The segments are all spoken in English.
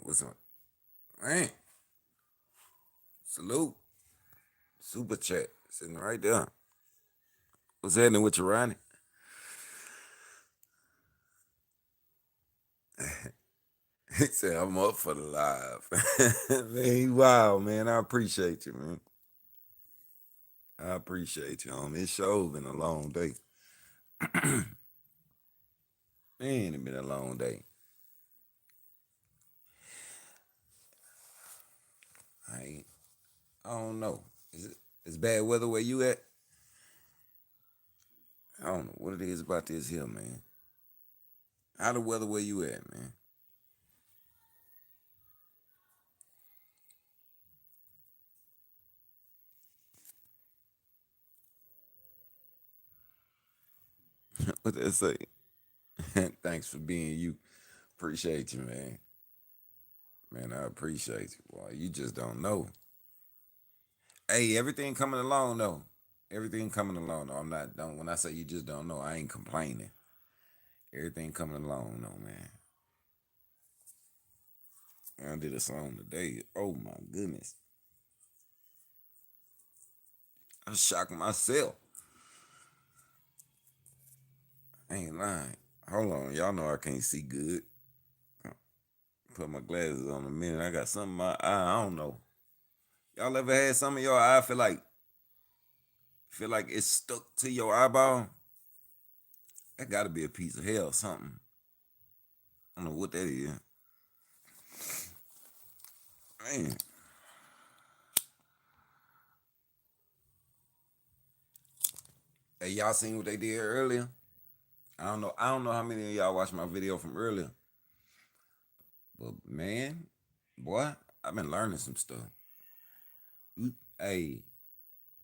What's up? Man, salute. Super chat. Sitting right there. What's happening with you, Ronnie? He said, I'm up for the live. Man, he wild, man. I appreciate you, man. I appreciate you, homie. This show been a long day. Man, it been a long day. I ain't, I don't know. It's bad weather where you at? I don't know what it is about this here, man. How the weather where you at, man? What they say? Thanks for being you. Appreciate you, man. Man, I appreciate you. Boy, you just don't know. Hey, everything coming along though. Everything coming along though. I'm not don't when I say you just don't know, I ain't complaining. Everything coming along though, man. I did a song today. Oh my goodness. I shocked myself. I ain't lying. Hold on. Y'all know I can't see good. Put my glasses on a minute. I got something in my eye. I don't know. Y'all ever had some of your eye feel like it's stuck to your eyeball? That gotta be a piece of hell or something. I don't know what that is. Man. Hey, y'all seen what they did earlier? I don't know how many of y'all watched my video from earlier, but man, boy, I've been learning some stuff. Hey,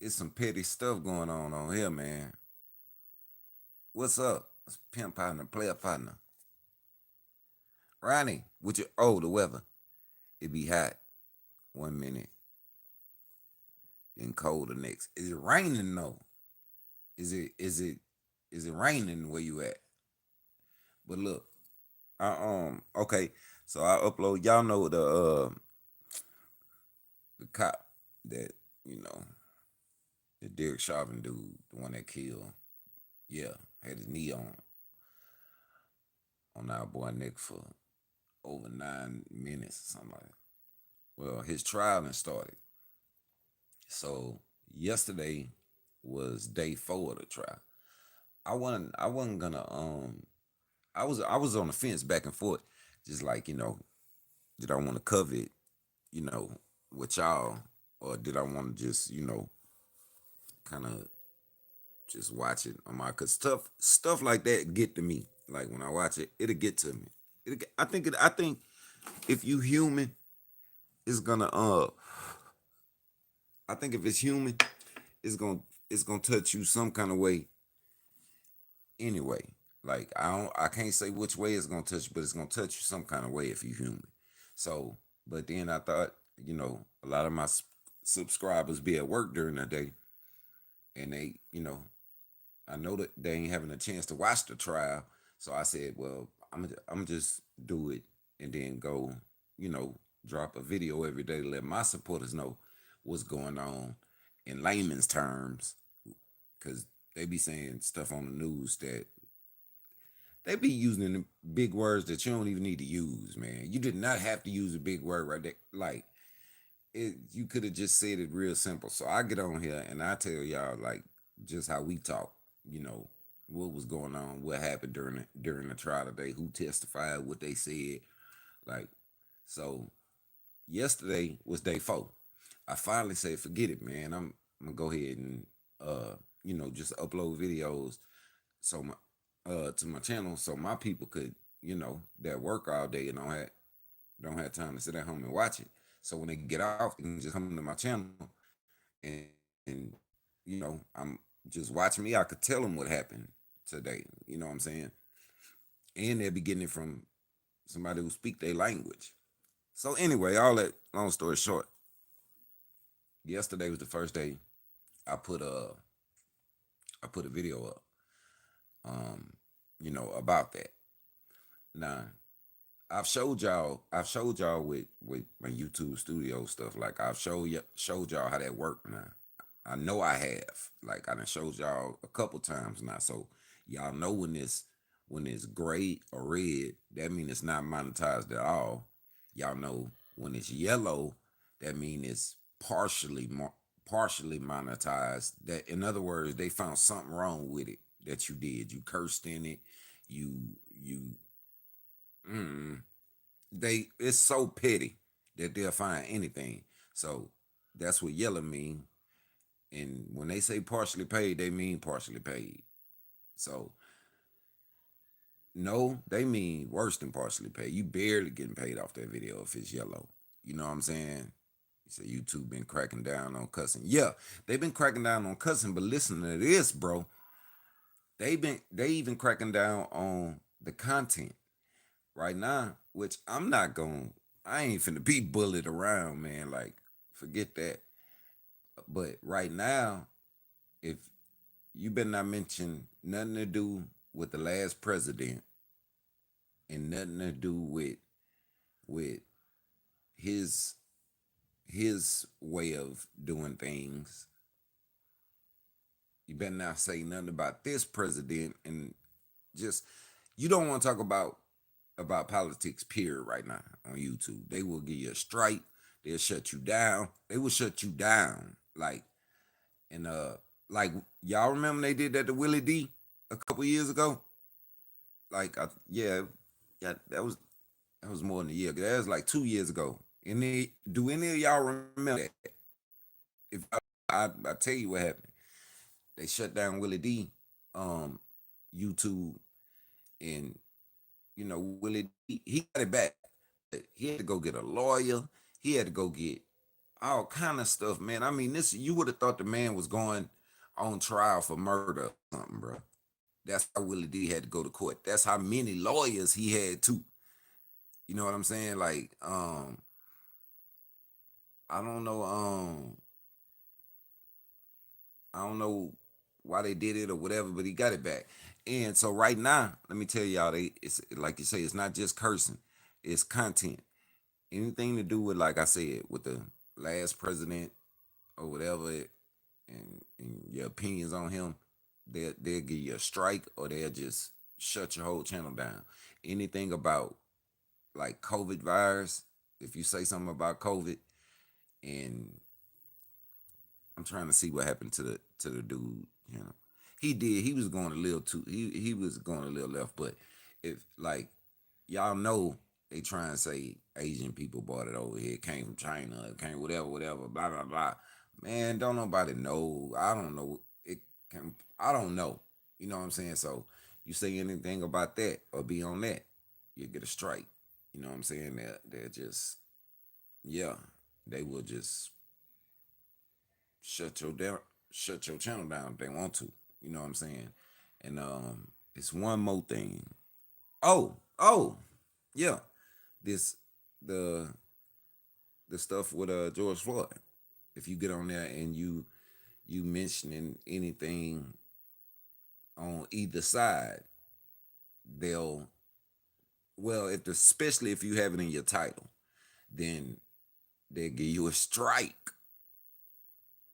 it's some petty stuff going on here, man. What's up? It's pimp partner, player partner. Ronnie, with your the weather. It be hot 1 minute, then cold the next. Is it raining though? Is it raining where you at? But look, okay, so I upload. Y'all know the cop that you know the Derek Chauvin dude, the one that killed. Yeah, had his knee on our boy Nick for over 9 minutes or something like that. Well, his trial had started. So yesterday was day 4 of the trial. I wasn't gonna I was on the fence back and forth, just like, did I want to cover it, you know, with y'all, or did I want to just, kind of just watch it on my, cause stuff like that get to me. Like when I watch it, it'll get to me. I think if you human, it's gonna I think if it's human, it's gonna it's gonna touch you some kind of way anyway. Like I can't say which way it's gonna touch you, but it's gonna touch you some kind of way if you human. So, but then I thought, a lot of my subscribers be at work during the day, and I know that they ain't having a chance to watch the trial. So I said, well, I'm just do it and then go, you know, drop a video every day to let my supporters know what's going on in layman's terms, because they be saying stuff on the news that they be using the big words that you don't even need to use, man. You did not have to use a big word right there. Like you could have just said it real simple. So I get on here and I tell y'all like just how we talk, you know, what was going on, what happened during the trial today, who testified, what they said. Like, so yesterday was day 4. I finally said, forget it, man. I'm gonna go ahead and just upload videos so my to my channel so my people could, that work all day and don't have time to sit at home and watch it. So when they get off, they can just come to my channel and I'm just watching me. I could tell them what happened today. You know what I'm saying? And they'll be getting it from somebody who speak their language. So anyway, all that long story short, yesterday was the first day I put a I put a video up, about that. Now I've showed y'all with my YouTube studio stuff. Like I've showed y'all how that worked now. I know I have. Like I done showed y'all a couple times now. So y'all know when it's gray or red, that means it's not monetized at all. Y'all know when it's yellow, that means it's partially monetized. That in other words, they found something wrong with it that you did. You cursed in it. You mm, it's so petty that they'll find anything. So that's what yellow mean. And when they say partially paid, they mean partially paid. So no, they mean worse than partially paid. You barely getting paid off that video if it's yellow. You know what I'm saying? So YouTube been cracking down on cussing. Yeah, they've been cracking down on cussing, but listen to this, bro. They even cracking down on the content right now, which I ain't finna be bullied around, man. Like, forget that. But right now, if you better not mention nothing to do with the last president and nothing to do with his his way of doing things, you better not say nothing about this president and just you don't want to talk about politics period right now on YouTube. They will give you a strike. They'll shut you down. They will shut you down. And like y'all remember they did that to Willie D a couple years ago? Yeah, yeah, that was more than a year ago. That was like 2 years ago. Do any of y'all remember that? If I tell you what happened. They shut down Willie D YouTube, and Willie D, he got it back. But he had to go get a lawyer. He had to go get all kind of stuff, man. I mean, this you would have thought the man was going on trial for murder or something, bro. That's how Willie D had to go to court. That's how many lawyers he had too. You know what I'm saying? Like, I don't know, I don't know why they did it or whatever, but he got it back. And so right now, let me tell y'all, it's like you say, it's not just cursing, it's content. Anything to do with, like I said, with the last president or whatever, and your opinions on him, they'll give you a strike or they'll just shut your whole channel down. Anything about like COVID virus, if you say something about COVID, and I'm trying to see what happened to the dude. You know, he was going a little too. He was going a little left, but if like y'all know they try and say Asian people bought it over here, it came from China, it came whatever, blah blah blah. Man, don't nobody know. I don't know. I don't know. You know what I'm saying? So you say anything about that or be on that, you get a strike. You know what I'm saying? They're just yeah, they will just shut your down, shut your channel down if they want to. You know what I'm saying? And it's one more thing. Oh, yeah. This the the stuff with George Floyd. If you get on there and you mentioning anything on either side, they'll if especially if you have it in your title, then they'll give you a strike,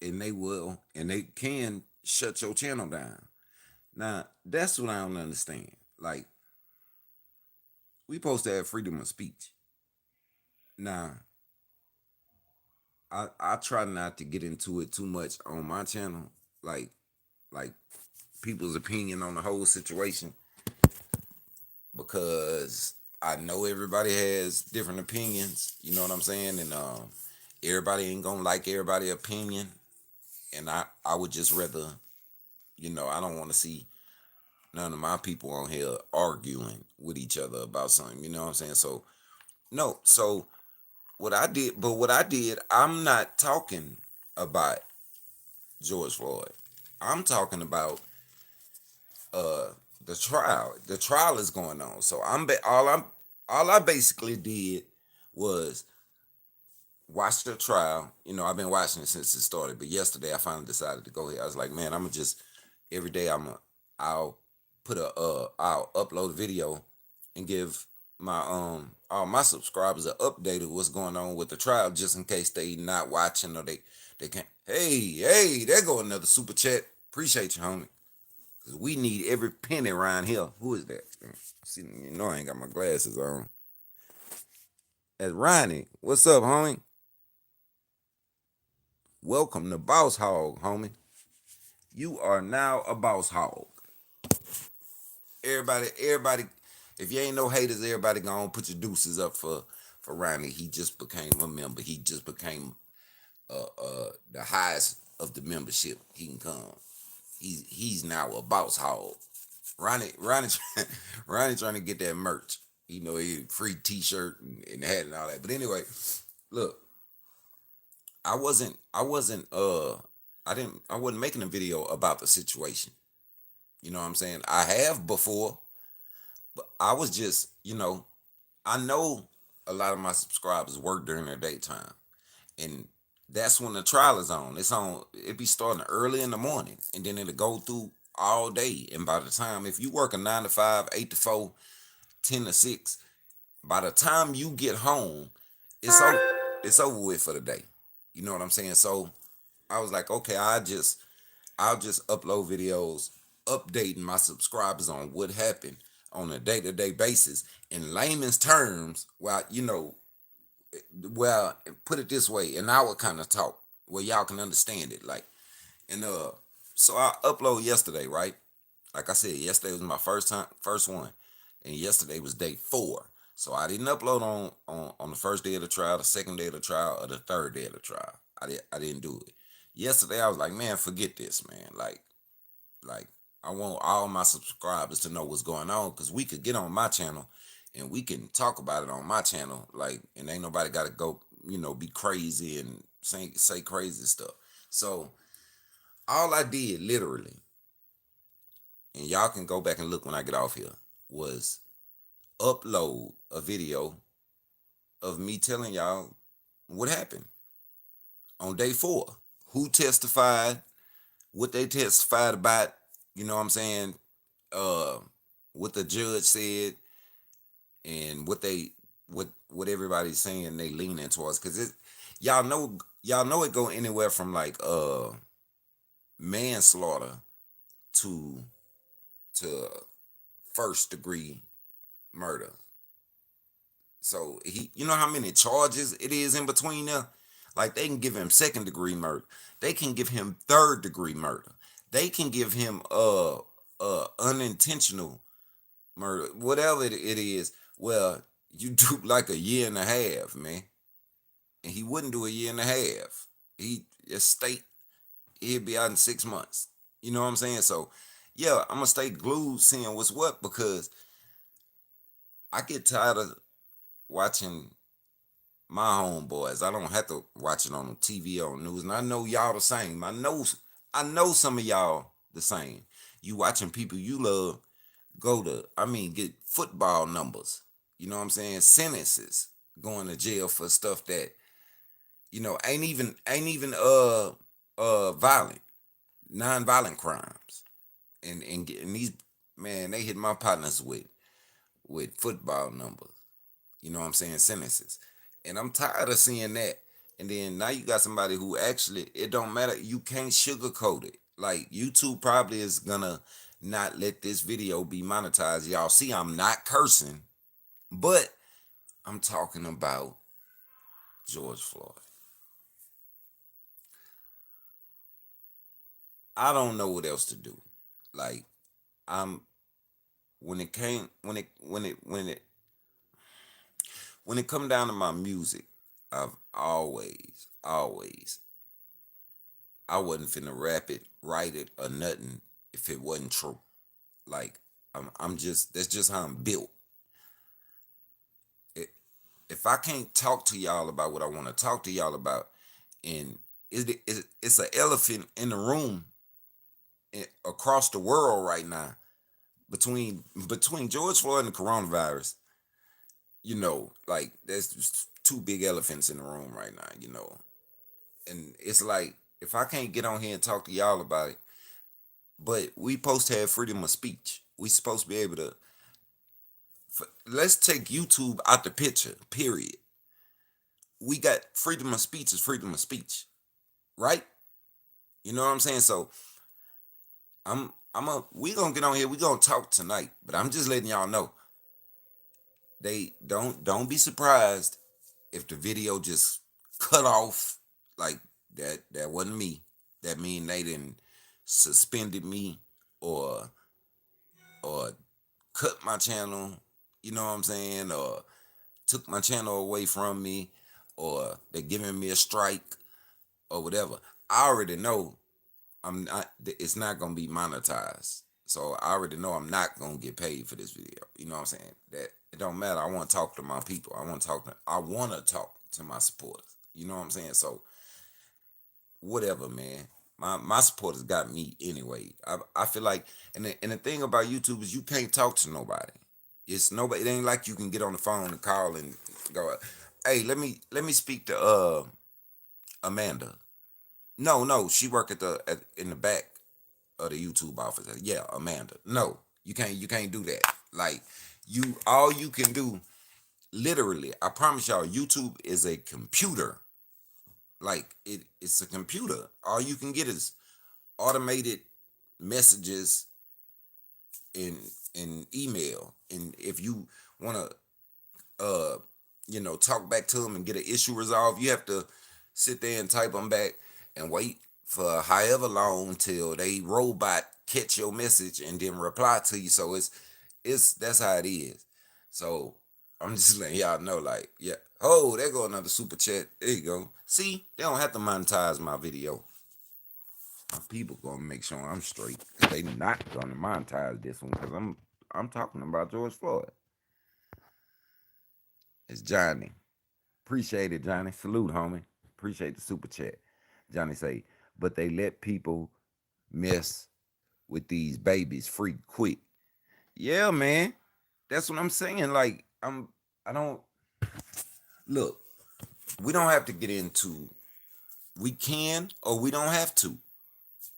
and they can shut your channel down. Now that's what I don't understand. Like we supposed to have freedom of speech. Now I try not to get into it too much on my channel, like like people's opinion on the whole situation, because I know everybody has different opinions. You know what I'm saying? And everybody ain't gonna like everybody's opinion. And I would just rather, I don't want to see none of my people on here arguing with each other about something. You know what I'm saying? So no, so what I did, I'm not talking about George Floyd. I'm talking about uh the trial. The trial is going on. So all I basically did was watch the trial. I've been watching it since it started, but yesterday I finally decided to go here. I was like, man, I'm gonna just every day I'll put I'll upload a video and give all my subscribers are updated what's going on with the trial, just in case they not watching or they can't. Hey, there go another super chat. Appreciate you, homie. Cause we need every penny around here. Who is that? See, you know I ain't got my glasses on. That's Ronnie. What's up, homie? Welcome to Boss Hog, homie. You are now a boss hog. Everybody. If you ain't no haters, everybody gonna put your deuces up for Ronnie. He just became a member. He just became the highest of the membership he can come. He's now a boss hog. Ronnie, Ronnie trying to get that merch. You know, he free T-shirt and hat and all that. But anyway, look, I wasn't making a video about the situation. You know what I'm saying? I have before, but I was just, I know a lot of my subscribers work during their daytime, and that's when the trial is on. It be starting early in the morning, and then it'll go through all day. And by the time, if you work a 9 to 5, 8 to 4, 10 to 6, by the time you get home, it's over with for the day. You know what I'm saying? So I was like, okay, I'll just upload videos updating my subscribers on what happened on a day-to-day basis in layman's terms. Well, put it this way, and I would kind of talk where y'all can understand it. And so I upload yesterday, right? Like I said, yesterday was my first one, and yesterday was day 4. So I didn't upload on the first day of the trial, the second day of the trial, or the third day of the trial. I didn't do it. Yesterday I was like, man, forget this, man. Like I want all my subscribers to know what's going on, because we could get on my channel and we can talk about it on my channel, and ain't nobody got to go, be crazy and say crazy stuff. So all I did literally, and y'all can go back and look when I get off here, was upload a video of me telling y'all what happened on day 4, who testified, what they testified about, you know what I'm saying, uh, what the judge said, and what everybody's saying they leaning towards, because y'all know it go anywhere from like manslaughter to to first degree murder. So you know how many charges it is in between there? Like, they can give him second degree murder. They can give him third degree murder. They can give him unintentional murder, whatever it is. Well, you do like a year and a half, man. And he wouldn't do a year and a half. He just state he'd be out in 6 months. You know what I'm saying? So yeah, I'm gonna stay glued seeing what's what, because I get tired of watching my homeboys. I don't have to watch it on TV or news, and I know y'all the same. I know some of y'all the same. You watching people you love get football numbers. You know what I'm saying? Sentences, going to jail for stuff that ain't even violent, non-violent crimes. And these, man, they hit my partners with football numbers. You know what I'm saying? Sentences. And I'm tired of seeing that. And then now you got somebody who actually, it don't matter. You can't sugarcoat it. Like, YouTube probably is gonna not let this video be monetized. Y'all see, I'm not cursing, but I'm talking about George Floyd. I don't know what else to do. Like, I'm when it came when it come down to my music, I've always I wasn't finna rap it, write it, or nothing if it wasn't true. Like, I'm just that's just how I'm built. It, if I can't talk to y'all about what I want to talk to y'all about, and it's an elephant in the room, across the world right now, between George Floyd and the coronavirus. Like, there's just two big elephants in the room right now. And it's like, if I can't get on here and talk to y'all about it, but we supposed to have freedom of speech. We supposed to be able to. let's take YouTube out the picture. Period. We got freedom of speech is freedom of speech, right? You know what I'm saying? So we gonna get on here. We gonna talk tonight, but I'm just letting y'all know. They don't be surprised if the video just cut off like that. That wasn't me. That mean they didn't suspended me or or cut my channel. You know what I'm saying? Or took my channel away from me, or they're giving me a strike or whatever. I already know I'm not. It's not gonna be monetized. So I already know I'm not gonna get paid for this video. You know what I'm saying? That it don't matter. I want to talk to my people. I want to talk to my supporters. You know what I'm saying? So whatever, man. My supporters got me anyway. I feel like, and the thing about YouTube is you can't talk to nobody. It's nobody. It ain't like you can get on the phone and call and go, hey, let me speak to Amanda. No, she work in the back of the YouTube office. Yeah, Amanda. No, you can't do that. Like all you can do, literally, I promise y'all, YouTube is a computer. Like it's a computer. All you can get is automated messages in email. And if you wanna talk back to them and get an issue resolved, you have to sit there and type them back and wait for however long till they robot catch your message and then reply to you. So it's that's how it is. So I'm just letting y'all know, like, yeah. Oh, there go another super chat. There you go. See, they don't have to monetize my video. My people gonna make sure I'm straight. They not gonna monetize this one because I'm talking about George Floyd. It's Johnny. Appreciate it, Johnny. Salute, homie. Appreciate the super chat. Johnny say, but they let people mess with these babies free quick. Yeah, man. That's what I'm saying. Like, I don't look, we don't have to get into we can or we don't have to.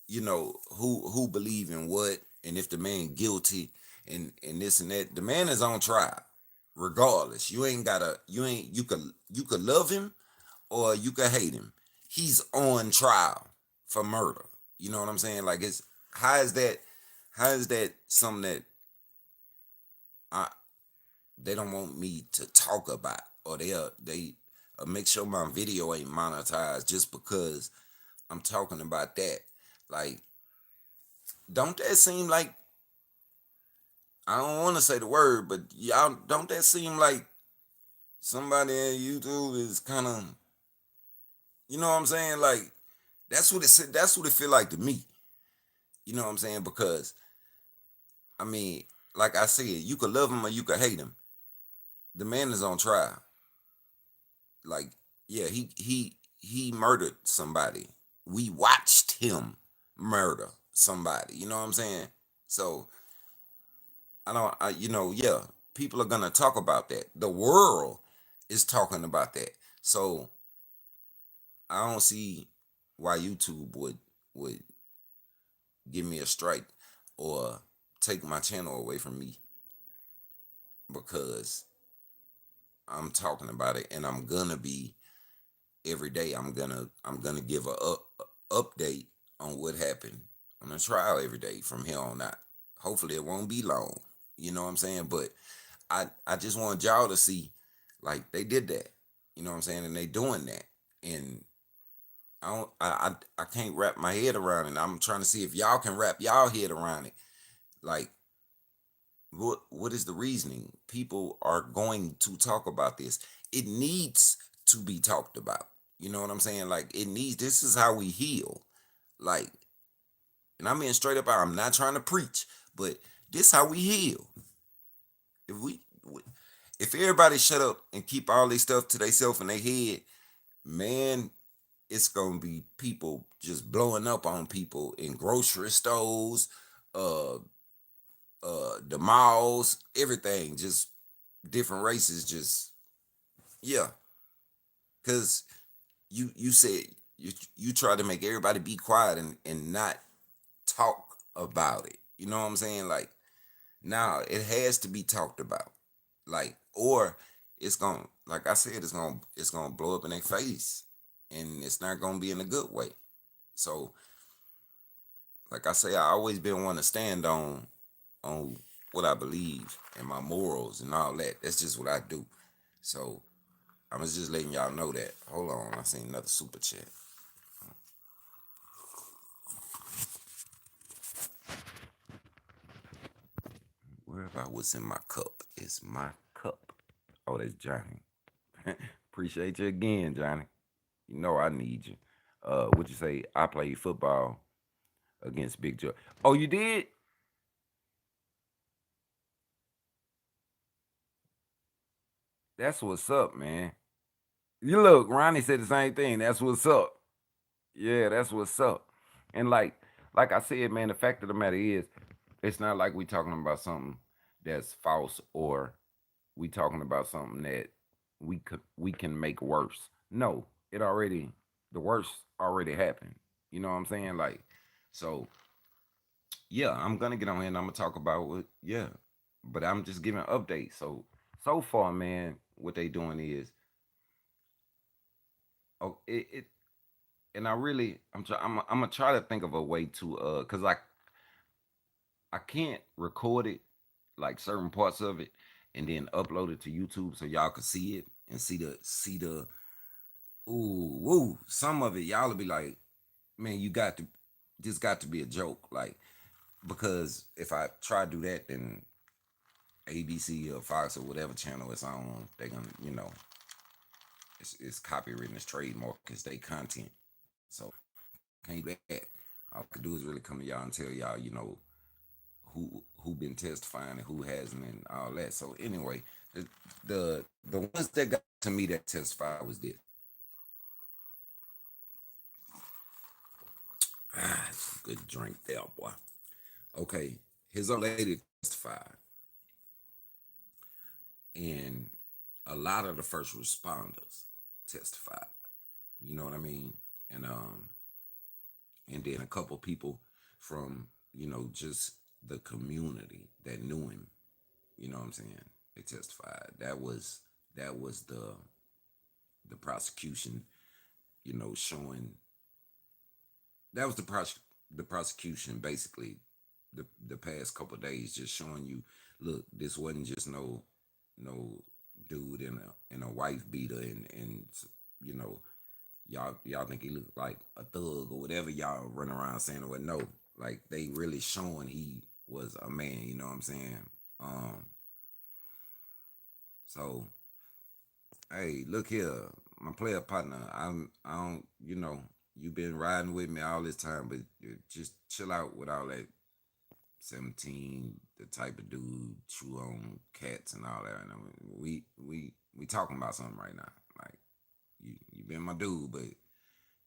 Who believe in what and if the man guilty and this and that. The man is on trial. Regardless. You could love him or you could hate him. He's on trial for murder. You know what I'm saying? Like it's how is that something that I they don't want me to talk about or they make sure my video ain't monetized just because I'm talking about that. Like, don't that seem like I don't want to say the word, but y'all don't that seem like somebody at YouTube is kind of, you know what I'm saying? Like that's what it feel like to me. You know what I'm saying? Because I mean, like I said, you could love him or you could hate him. The man is on trial. Like, yeah, he murdered somebody. We watched him murder somebody. You know what I'm saying? So yeah, people are gonna talk about that. The world is talking about that. So I don't see why YouTube would give me a strike or take my channel away from me because I'm talking about it and I'm gonna be every day. I'm gonna give a update on what happened on the trial every day from here on out. Hopefully it won't be long. You know what I'm saying? But I just want y'all to see like they did that. You know what I'm saying? And they doing that. And I can't wrap my head around it. I'm trying to see if y'all can wrap y'all head around it. Like what is the reasoning? People are going to talk about this. It needs to be talked about. You know what I'm saying? Like this is how we heal. Like, and I'm being straight up. I'm not trying to preach, but this how we heal. If if everybody shut up and keep all this stuff to themselves in their head, man, it's gonna be people just blowing up on people in grocery stores, uh, the malls, everything, just different races, just yeah. Cause you said you try to make everybody be quiet and not talk about it. You know what I'm saying? Like now it has to be talked about. Like, or it's gonna, like I said, it's gonna blow up in their face, and it's not gonna be in a good way. So, like I say, I always been one to stand on what I believe and my morals and all that. That's just what I do. So I was just letting y'all know that. Hold on, I seen another super chat. Where about what's in my cup? It's my cup. Oh, that's Johnny. Appreciate you again, Johnny. You know I need you. What you say? I played football against Big Joe. Oh, you did? That's what's up, man. You look, Ronnie said the same thing. That's what's up. Yeah, that's what's up. And like I said, man, the fact of the matter is, it's not like we talking about something that's false or we talking about something that we can make worse. No, it already the worst already happened. You know what I'm saying? Like, so yeah, I'm gonna get on here and I'm gonna talk about what yeah. But I'm just giving updates. So far, man, what they doing is oh it and I really I'm gonna try to think of a way to cause I can't record it like certain parts of it and then upload it to YouTube so y'all can see it and see the ooh woo some of it y'all will be like, man, you got to this got to be a joke, like, because if I try to do that, then ABC or Fox or whatever channel it's on, they're gonna, it's copywritten, it's trademark, it's their content. So can't do that. All I could do is really come to y'all and tell y'all, who been testifying and who hasn't and all that. So anyway, the ones that got to me that testified was this. Ah, it's a good drink there, boy. Okay, his old lady testified, and a lot of the first responders testified. You know what I mean? And and then a couple people from just the community that knew him. You know what I'm saying? They testified. That was the prosecution. Showing that was the prosecution basically the past couple of days, just showing you, look, this wasn't just no dude in a wife beater and you know y'all think he looked like a thug or whatever y'all run around saying, or no, like they really showing he was a man. You know what I'm saying? So hey, look here, my player partner. I don't, you been riding with me all this time, but just chill out with all that 17, the type of dude chew on cats and all that. And I mean, we talking about something right now. Like you been my dude, but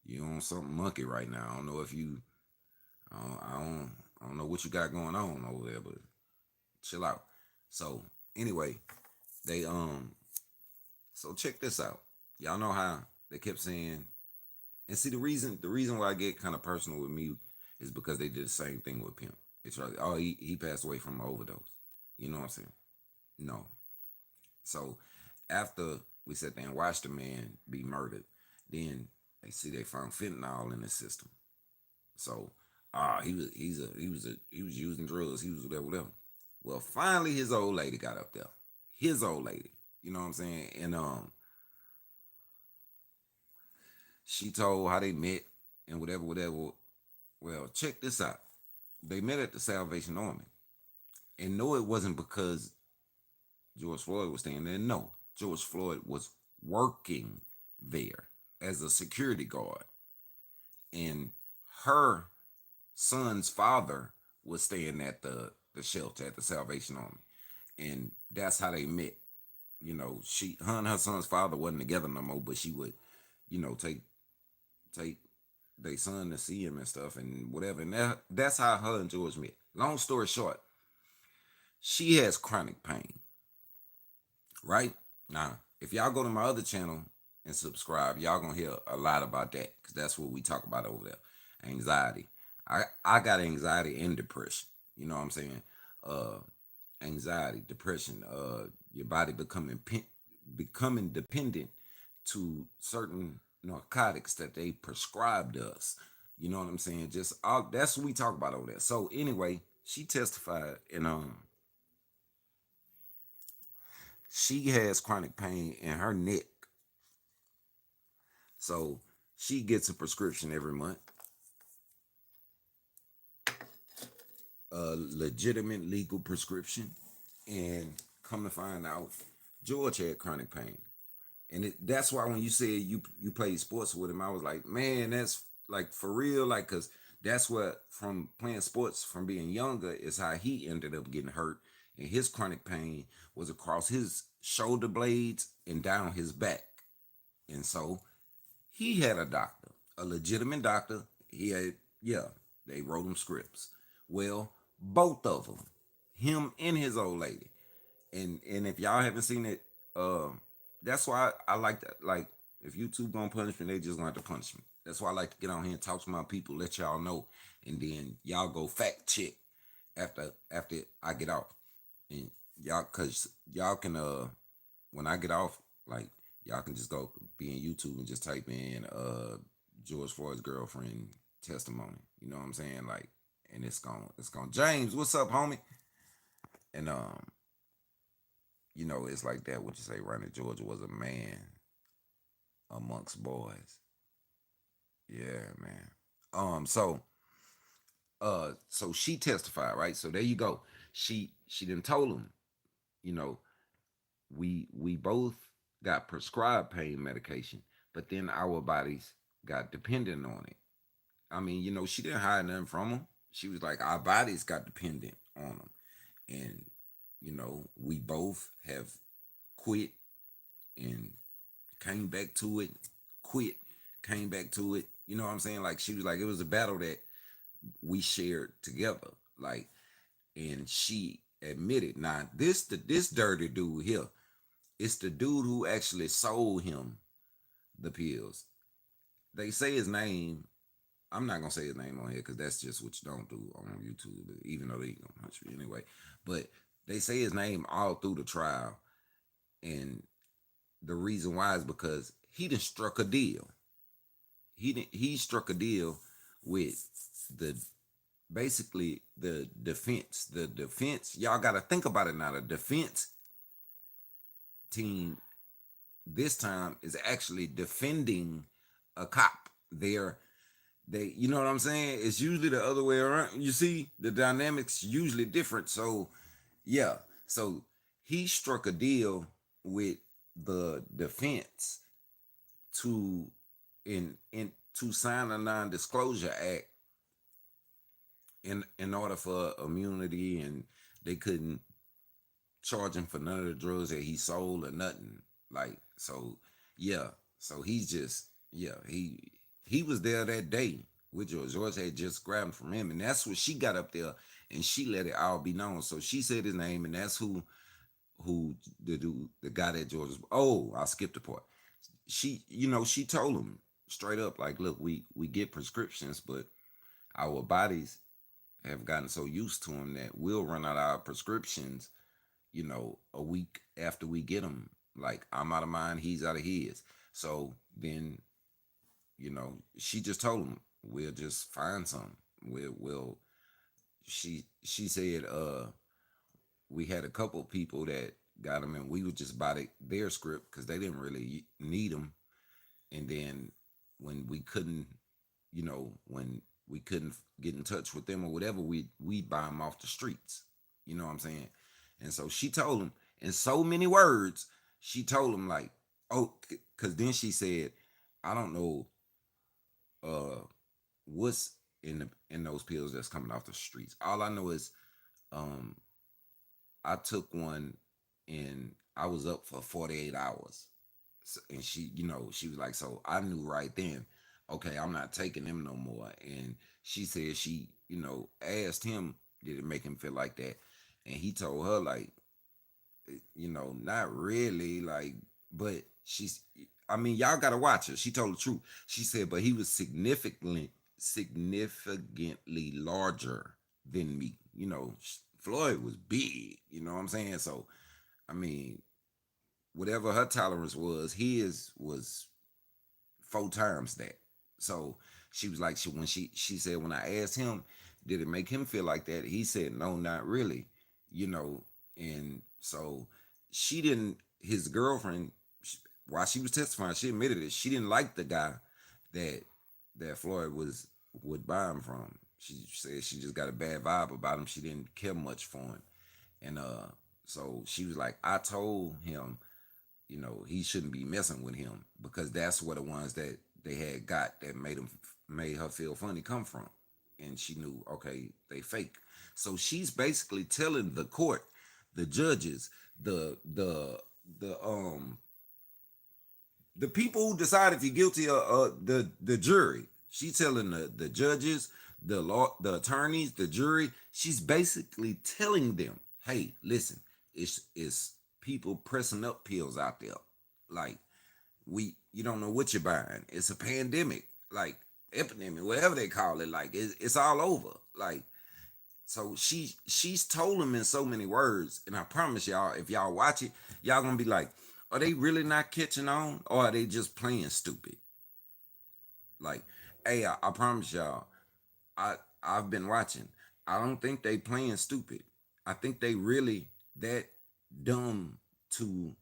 you on something monkey right now. I don't know if you, I don't know what you got going on over there, but chill out. So anyway, they so check this out. Y'all know how they kept saying, and see the reason why I get kind of personal with me is because they did the same thing with Pimp. It's like, oh, he passed away from an overdose. You know what I'm saying? No. So after we sat there and watched the man be murdered, then they found fentanyl in his system. So he was using drugs. He was whatever. Well, finally his old lady got up there. His old lady. You know what I'm saying? And she told how they met and whatever. Well, check this out. They met at the Salvation Army. And no, it wasn't because George Floyd was staying there. No, George Floyd was working there as a security guard. And her son's father was staying at the shelter at the Salvation Army. And that's how they met. Her and her son's father wasn't together no more, but she would, take their son to see him and stuff and whatever. And that's how her and George met. Long story short, she has chronic pain, right? Now, if y'all go to my other channel and subscribe, y'all gonna hear a lot about that because that's what we talk about over there. Anxiety. I got anxiety and depression. You know what I'm saying? Uh, anxiety, depression, your body becoming dependent to certain narcotics that they prescribed us. You know what I'm saying? Just all that's what we talk about over there. So anyway, she testified, and she has chronic pain in her neck. So she gets a prescription every month, a legitimate legal prescription, and come to find out, George had chronic pain. And that's why when you said you played sports with him, I was like, man, that's like for real, like, cause that's what from playing sports from being younger is how he ended up getting hurt, and his chronic pain was across his shoulder blades and down his back, and so he had a doctor, a legitimate doctor. He had, yeah, they wrote him scripts. Well, both of them, him and his old lady, and if y'all haven't seen it, that's why I like that. Like, if YouTube gonna punish me, they just gonna have to punish me. That's why I like to get on here and talk to my people, let y'all know, and then y'all go fact check after I get off, and y'all, cause y'all can when I get off, like, y'all can just go be in YouTube and just type in George Floyd's girlfriend testimony. You know what I'm saying? Like, and it's gonna James, what's up, homie? And it's like that. What you say, Ronnie Georgia was a man amongst boys. Yeah, man. So she testified, right? So there you go. She didn't told him, you know, we both got prescribed pain medication, but then our bodies got dependent on it. I mean, she didn't hide nothing from him. She was like, our bodies got dependent on them, and we both have quit and came back to it, quit, came back to it. You know what I'm saying? Like, she was like, it was a battle that we shared together. Like, and she admitted, now this dirty dude here, it's the dude who actually sold him the pills. They say his name. I'm not gonna say his name on here because that's just what you don't do on YouTube, even though they gonna punch me anyway. But they say his name all through the trial, and the reason why is because he done struck a deal. He struck a deal with the basically the defense. The defense, y'all got to think about it now. The defense team this time is actually defending a cop. You know what I'm saying? It's usually the other way around. You see, the dynamics usually different. So yeah, so he struck a deal with the defense to in to sign a non-disclosure act in order for immunity, and they couldn't charge him for none of the drugs that he sold or nothing. Like, so yeah. So he's just, yeah, he was there that day with George. George had just grabbed him from him, and that's what she got up there and she let it all be known. So she said his name, and that's who the dude, the guy that George was. Oh, I skipped the part. She told him straight up, like, look, we get prescriptions, but our bodies have gotten so used to them that we'll run out of our prescriptions, a week after we get them. Like, I'm out of mine, he's out of his. So then, she just told him, we'll just find some. We'll she said, we had a couple people that got them, and we would just buy their script because they didn't really need them. And then when we couldn't, when we couldn't get in touch with them or whatever, we buy them off the streets. You know what I'm saying? And so she told him in so many words. She told him, like, oh, because then she said, I don't know uh what's in those pills that's coming off the streets. All I know is um I took one and I was up for 48 hours. And she was like, so I knew right then, okay, I'm not taking them no more. And she said she, asked him, did it make him feel like that? And he told her, like, not really, like, but I mean, y'all gotta watch her. She told the truth. She said, but he was significantly larger than me. Floyd was big, you know what I'm saying? So I mean, whatever her tolerance was, his was 4 times that. So she was like, she said when I asked him, did it make him feel like that? He said, no, not really, you know. And so she didn't. His girlfriend, while she was testifying, she admitted it. She didn't like the guy that Floyd would buy him from. She said she just got a bad vibe about him. She didn't care much for him, and so she was like, I told him, he shouldn't be messing with him because that's where the ones that they had got that made her feel funny come from. And she knew, okay, they fake. So she's basically telling the court, the judges, the the people who decide if you're guilty, the jury. She's telling the judges, the law, the attorneys, the jury. She's basically telling them, hey, listen, it's people pressing up pills out there. Like, you don't know what you're buying. It's a pandemic, like epidemic, whatever they call it. Like, it's all over. Like, so she's told them in so many words, and I promise y'all, if y'all watch it, y'all gonna be like, are they really not catching on, or are they just playing stupid? Like, hey, I promise y'all, I've been watching. I don't think they playing stupid. I think they really that dumb to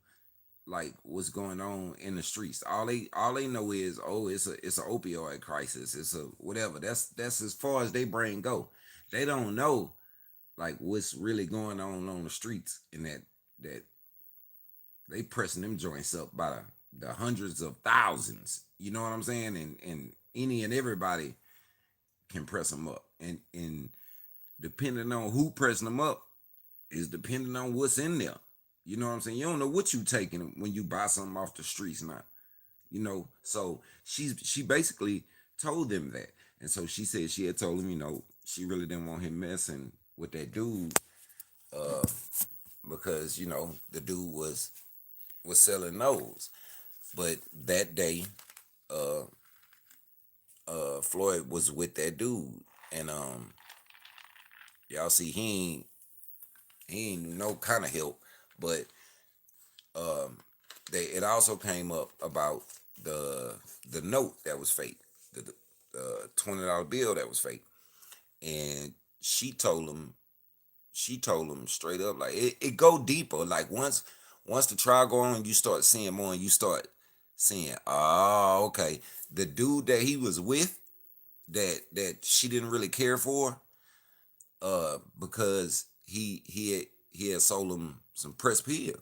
like what's going on in the streets. All they know is, oh, it's a opioid crisis. It's a whatever. That's as far as they brain go. They don't know like what's really going on the streets, and that they pressing them joints up by the hundreds of thousands. You know what I'm saying? And any and everybody can press them up, and depending on who pressing them up is depending on what's in there. You know what I'm saying? You don't know what you taking when you buy something off the streets now. So she basically told them that. And so she said she had told him, she really didn't want him messing with that dude, uh, because, the dude was selling those. But that day, uh Floyd was with that dude. And y'all see he ain't no kind of help. But um it also came up about the note that was fake, the $20 bill that was fake. And she told him straight up, like, it go deeper. Like, once the trial go on, you start seeing more, and you start seeing, oh, okay, the dude that he was with, that she didn't really care for, because he had sold him some press pill,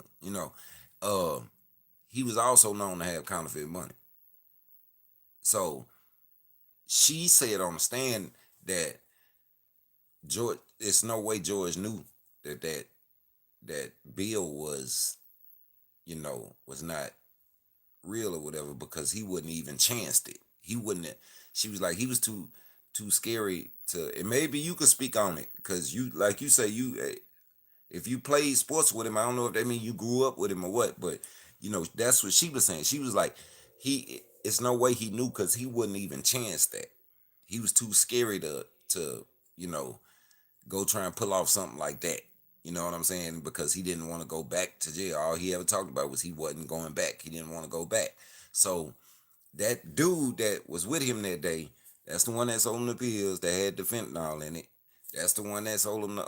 uh, he was also known to have counterfeit money. So she said on the stand that George, it's no way George knew that bill was not real or whatever, because he wouldn't even chanced it. He wouldn't. She was like, he was too scary to. And maybe you could speak on it, because you, like you say, if you played sports with him, I don't know if that means you grew up with him or what, but that's what she was saying. She was like, it's no way he knew, because he wouldn't even chance that. He was too scary to you know go try and pull off something like that. You know what I'm saying? Because he didn't want to go back to jail. All he ever talked about was he wasn't going back. He didn't want to go back. So that dude that was with him that day, that's the one that sold him the pills that had the fentanyl in it. That's the one that sold him the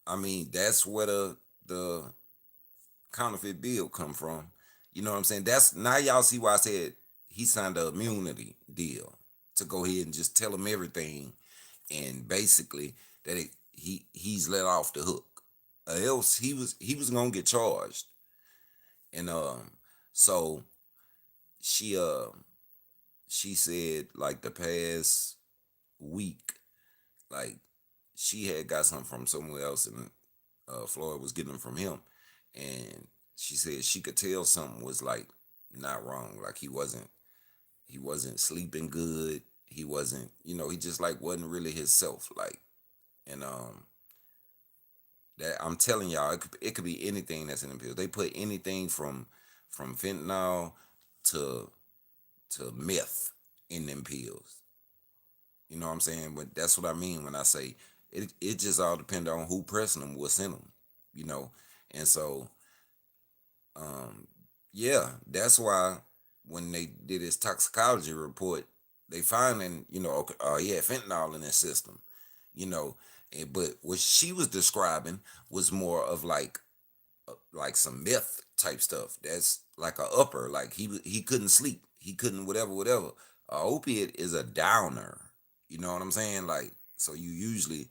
I mean, that's where the counterfeit bill come from. You know what I'm saying? That's now y'all see why I said he signed a immunity deal to go ahead and just tell him everything, and basically that he's let off the hook. Else he was gonna get charged. And so she she said, like, the past week, like, she had got something from somewhere else, and Floyd was getting them from him. And she said she could tell something was, like, not wrong. Like, he wasn't sleeping good. He wasn't, he just, like, wasn't really himself. Like, and that I'm telling y'all, it could be anything that's in the pills. They put anything from fentanyl to meth in them pills. You know what I'm saying? But that's what I mean when I say It just all depends on who pressing them, what's in them, you know. And so, um, yeah, that's why when they did his toxicology report, they finding, okay, he had fentanyl in his system, you know. But what she was describing was more of like some meth type stuff. That's like a upper. Like he couldn't sleep. He couldn't whatever. A opiate is a downer. You know what I'm saying? Like, so you usually,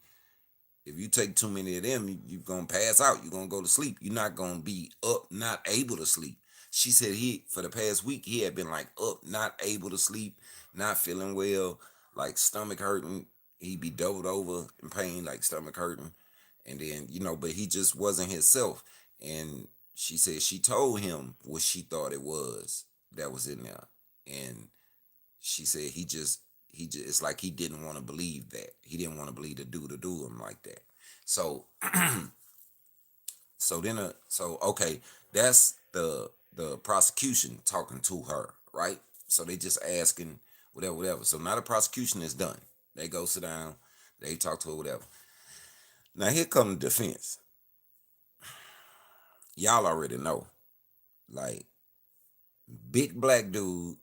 if you take too many of them, you're gonna pass out. You're gonna go to sleep. You're not gonna be up, not able to sleep. She said he for the past week he had been like up, not able to sleep, not feeling well, like stomach hurting. He'd be doubled over in pain, like stomach hurting, and then but he just wasn't himself. And she said she told him what she thought it was that was in there, and she said he just it's like he didn't want to believe that. He didn't want to believe the dude to do him like that. So so okay, that's the prosecution talking to her, right? So they just asking whatever. So now the prosecution is done. They go sit down, they talk to her, whatever. Now here come the defense. Y'all already know. Like, big black dude,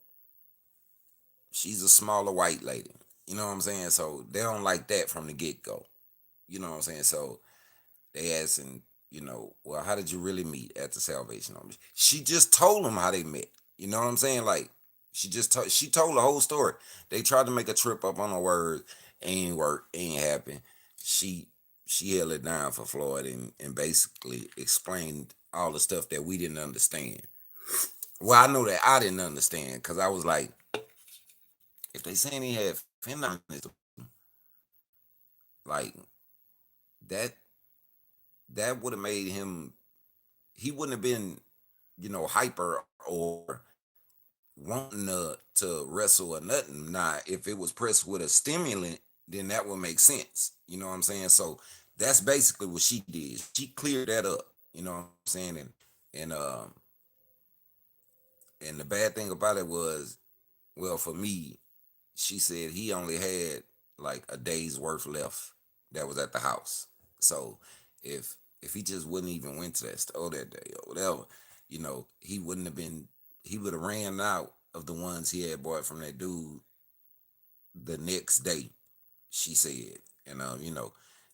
she's a smaller white lady. You know what I'm saying? So they don't like that from the get go. You know what I'm saying? So they asking, well, how did you really meet at the Salvation Army? She just told them how they met. You know what I'm saying? Like, she told the whole story. They tried to make a trip up on her words, ain't work, ain't happen. She she held it down for Floyd and basically explained all the stuff that we didn't understand. Well, I know that I didn't understand because I was like, if they saying he had fentanyl in his, like that that would have made him, he wouldn't have been, hyper or wanting to wrestle or nothing. Now, if it was pressed with a stimulant, then that would make sense. You know what I'm saying? So that's basically what she did. She cleared that up. You know what I'm saying? And and the bad thing about it was, well, for me, she said he only had like a day's worth left that was at the house. So if he just wouldn't even went to that store that day or whatever, he wouldn't have been, he would have ran out of the ones he had bought from that dude the next day, she said. And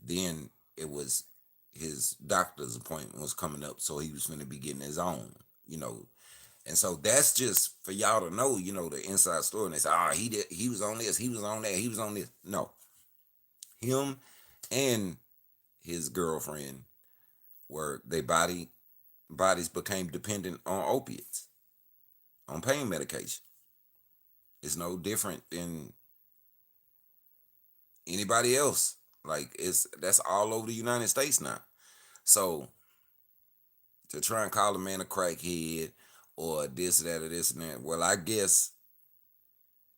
then it was his doctor's appointment was coming up, so he was gonna be getting his own, you know. And so that's just for y'all to know, the inside story. And they say, he was on this, he was on that, he was on this. No. Him and his girlfriend were bodies became dependent on opiates, on pain medication. It's no different than anybody else. Like, that's all over the United States now. So to try and call a man a crackhead or this, that, or this and that, well, I guess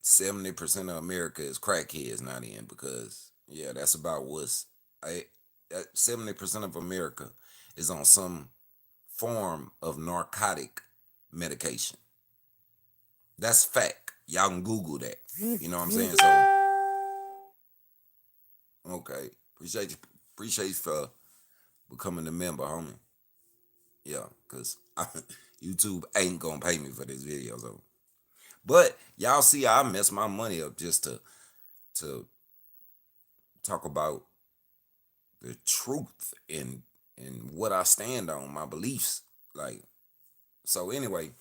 70% of America is crackheads not in, because yeah, that's about what's I 70% of America is on some form of narcotic medication. That's fact. Y'all can Google that. You know what I'm saying? So okay, appreciate you for becoming a member, homie. Yeah, cause YouTube ain't gonna pay me for this video, so. But y'all see, I mess my money up just to talk about the truth and what I stand on, my beliefs. Like, so anyway,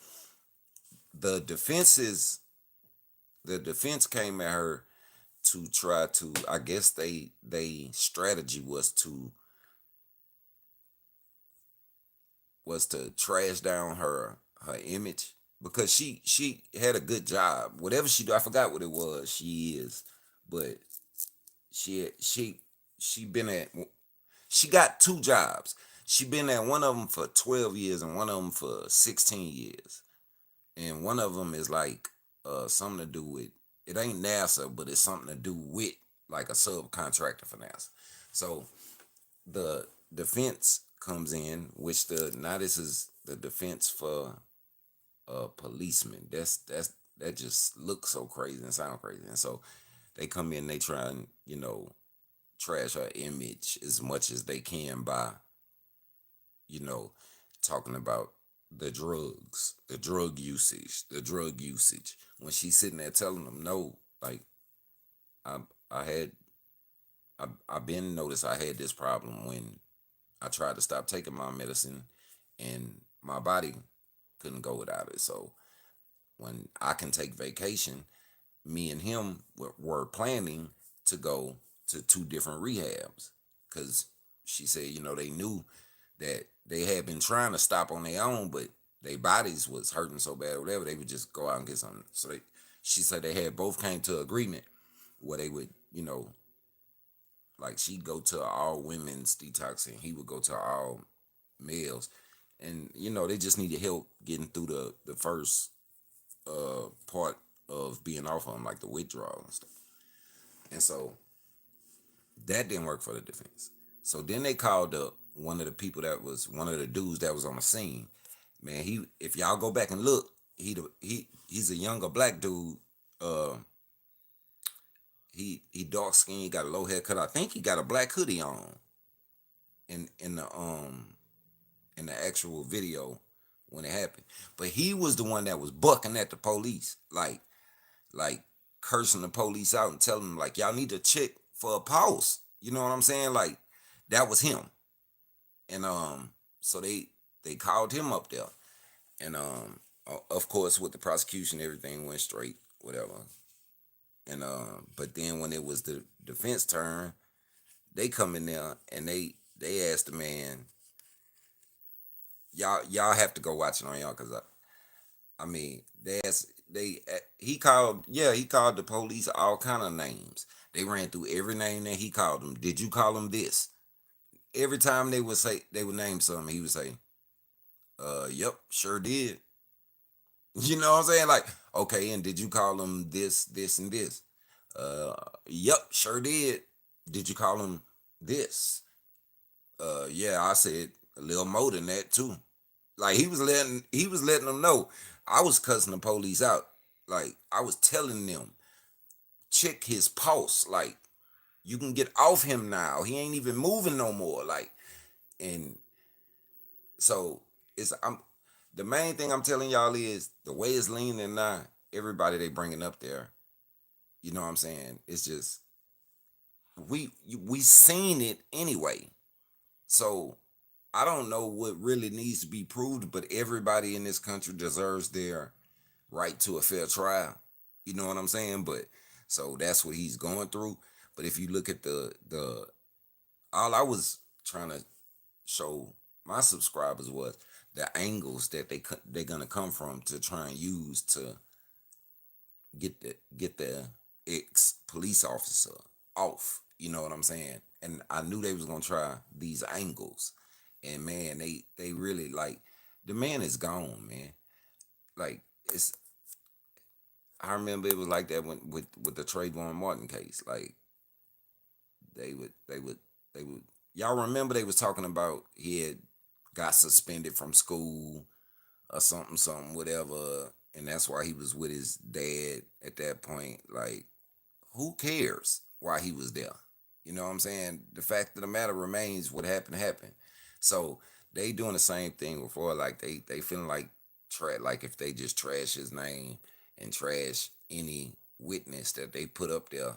the defense is the defense came at her to try to, I guess they strategy was to trash down her image, because she had a good job. Whatever she do, I forgot what it was. She is, but she she she been at she got two jobs. She been at one of them for 12 years and one of them for 16 years. And one of them is like something to do with, it ain't NASA, but it's something to do with like a subcontractor for NASA. So the defense comes in, which this is the defense for a policeman. That just looks so crazy and sound crazy. And so they come in, they try and trash her image as much as they can by, you know, talking about the drug usage. When she's sitting there telling them, no, like I I had I been noticed I had this problem when I tried to stop taking my medicine and my body couldn't go without it. So when I can take vacation, me and him were planning to go to two different rehabs because she said, they knew that they had been trying to stop on their own, but their bodies was hurting so bad or whatever, they would just go out and get something. So she said they had both came to agreement where they would, like she'd go to all women's detox and he would go to all males. And, they just needed help getting through the first part of being off on like the withdrawal and stuff. And so that didn't work for the defense. So then they called up one of the people that was one of the dudes that was on the scene. Man, if y'all go back and look, he's a younger black dude. Uh, he dark skinned, got a low haircut. I think he got a black hoodie on in the actual video when it happened. But he was the one that was bucking at the police, like cursing the police out and telling them like y'all need to check for a pulse. You know what I'm saying? Like that was him. And so they called him up there. And of course with the prosecution everything went straight, whatever. And but then when it was the defense turn, they come in there and they asked the man, y'all have to go watch it on y'all because I mean, he called the police all kind of names. They ran through every name that he called them. Did you call them this? Every time they would name something, he would say, yep, sure did. You know what I'm saying? Like, okay, and did you call them this, this, and this? Uh, yep, sure did. Did you call them this? Yeah, I said a little more than that too. Like he was letting them know. I was cussing the police out. Like I was telling them, check his pulse. Like you can get off him now. He ain't even moving no more. Like and so I'm the main thing I'm telling y'all is the way it's leaning now. Everybody they bringing up there, you know what I'm saying? It's just we seen it anyway. So I don't know what really needs to be proved, but everybody in this country deserves their right to a fair trial. You know what I'm saying? But so that's what he's going through. But if you look at the all I was trying to show my subscribers was the angles that they're gonna come from to try and use to get the ex police officer off. You know what I'm saying? And I knew they was gonna try these angles. And man, they really like the man is gone, man. Like it's I remember it was like that when with the Trayvon Martin case. Like they would they would they would y'all remember they was talking about he had got suspended from school or something whatever, and that's why he was with his dad at that point. Like who cares why he was there? You know what I'm saying? The fact of the matter remains what happened. So they doing the same thing before, like they feeling like like if they just trash his name and trash any witness that they put up there,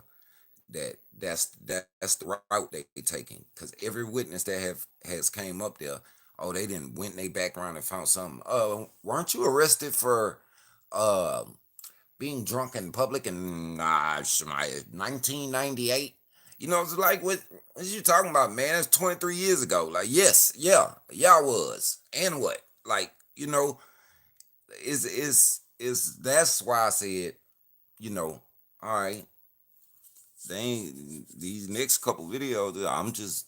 that's the route they taking. Cause every witness that has came up there, oh they didn't went in their background and found something. Weren't you arrested for uh being drunk in public in 1998. You know, it's like what you talking about, man? It's 23 years ago. Like, yes, yeah, I was. And what? Like, is that's why I said, all right, they ain't these next couple videos, I'm just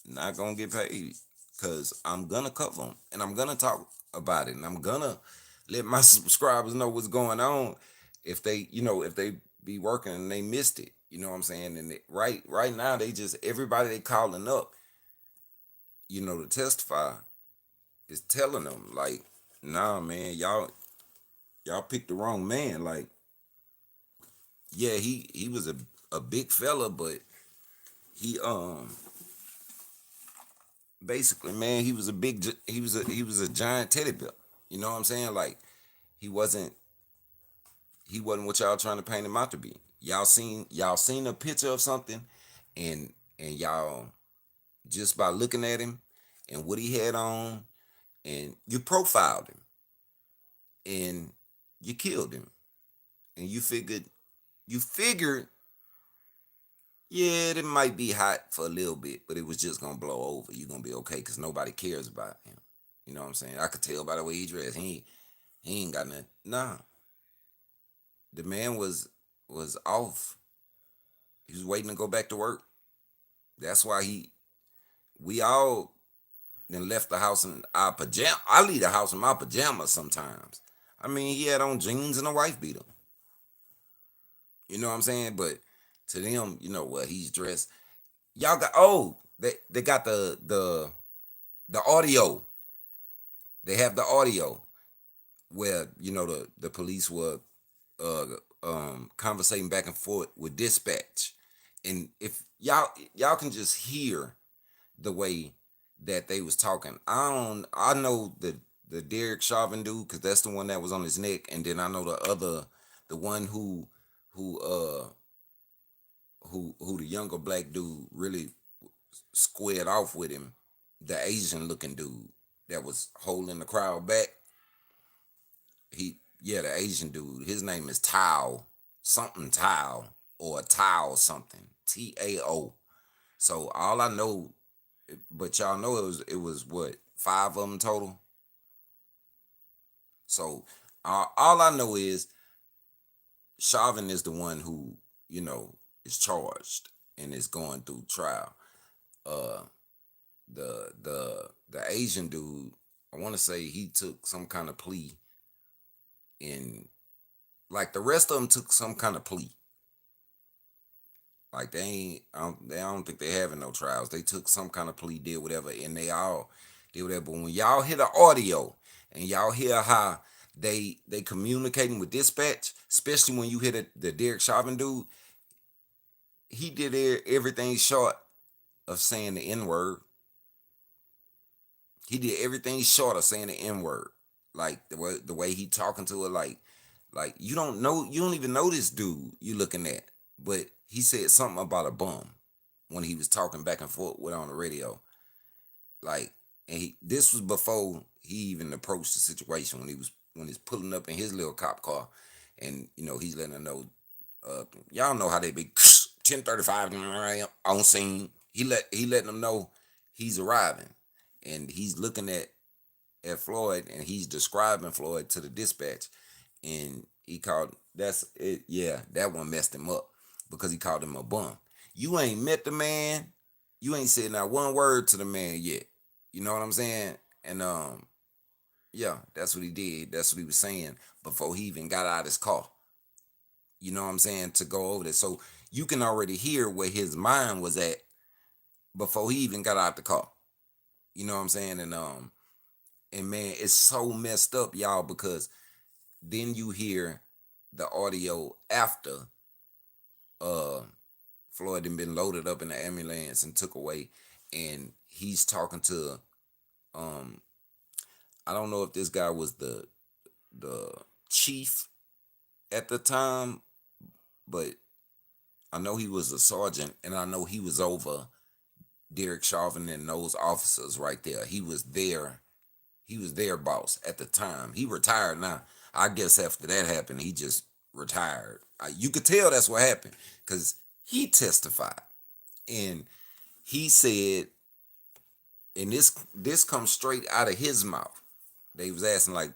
not gonna get paid because I'm gonna cover them and I'm gonna talk about it and I'm gonna let my subscribers know what's going on if they be working and they missed it. You know what I'm saying? And right now they just everybody they calling up, to testify is telling them like, nah, man, y'all picked the wrong man. Like, yeah, he was a big fella, but he basically, man, he was a he was a giant teddy bear. You know what I'm saying? Like he wasn't he wasn't what y'all trying to paint him out to be. Y'all seen a picture of something, and y'all just by looking at him and what he had on, and you profiled him and you killed him, and you figured, yeah, it might be hot for a little bit, but it was just gonna blow over. You're gonna be okay because nobody cares about him. You know what I'm saying? I could tell by the way he dressed. He ain't got nothing. Nah, the man was off. He was waiting to go back to work. That's why we all then left the house in our pajama. I leave the house in my pajamas sometimes. I mean, he had on jeans and a wife beater. You know what I'm saying? But to them, you know what, he's dressed. Y'all got they got the audio. They have the audio where the police were uh conversating back and forth with dispatch, and if y'all can just hear the way that they was talking. I know the Derek Chauvin dude because that's the one that was on his neck, and then I know the one who who the younger black dude really squared off with him, the Asian looking dude that was holding the crowd back. The Asian dude. His name is Tao, something Tao or Tao something Tao. So all I know, but y'all know it was what, five of them total. So all I know is Chauvin is the one who is charged and is going through trial. Uh, the Asian dude, I want to say he took some kind of plea, in like the rest of them took some kind of plea. Like they ain't, I don't think they having no trials. They took some kind of plea, did whatever, and they all did whatever. But when y'all hear the audio and y'all hear how they communicating with dispatch, especially when you hear the Derek Chauvin dude, he did everything short of saying the N word. He did everything short of saying the N word. Like the way he talking to her, like you don't even know this dude you looking at, but he said something about a bum when he was talking back and forth with on the radio. Like, and this was before he even approached the situation when he's pulling up in his little cop car, and he's letting her know, y'all know how they be 10:35 on scene. He letting them know he's arriving, and he's looking at Floyd, and he's describing Floyd to the dispatch, and he called that's it. Yeah, that one messed him up because he called him a bum. You ain't met the man. You ain't said not one word to the man yet. You know what I'm saying? And yeah, that's what he did. That's what he was saying before he even got out of his car. You know what I'm saying? To go over there, so you can already hear where his mind was at before he even got out the car. You know what I'm saying? And man, it's so messed up, y'all, because then you hear the audio after uh Floyd had been loaded up in the ambulance and took away, and he's talking to um I don't know if this guy was the chief at the time, but I know he was a sergeant, and I know he was over Derek Chauvin and those officers right there. He was their boss at the time. He retired now. I guess after that happened, he just retired. You could tell that's what happened because he testified, and he said, and this comes straight out of his mouth. They was asking like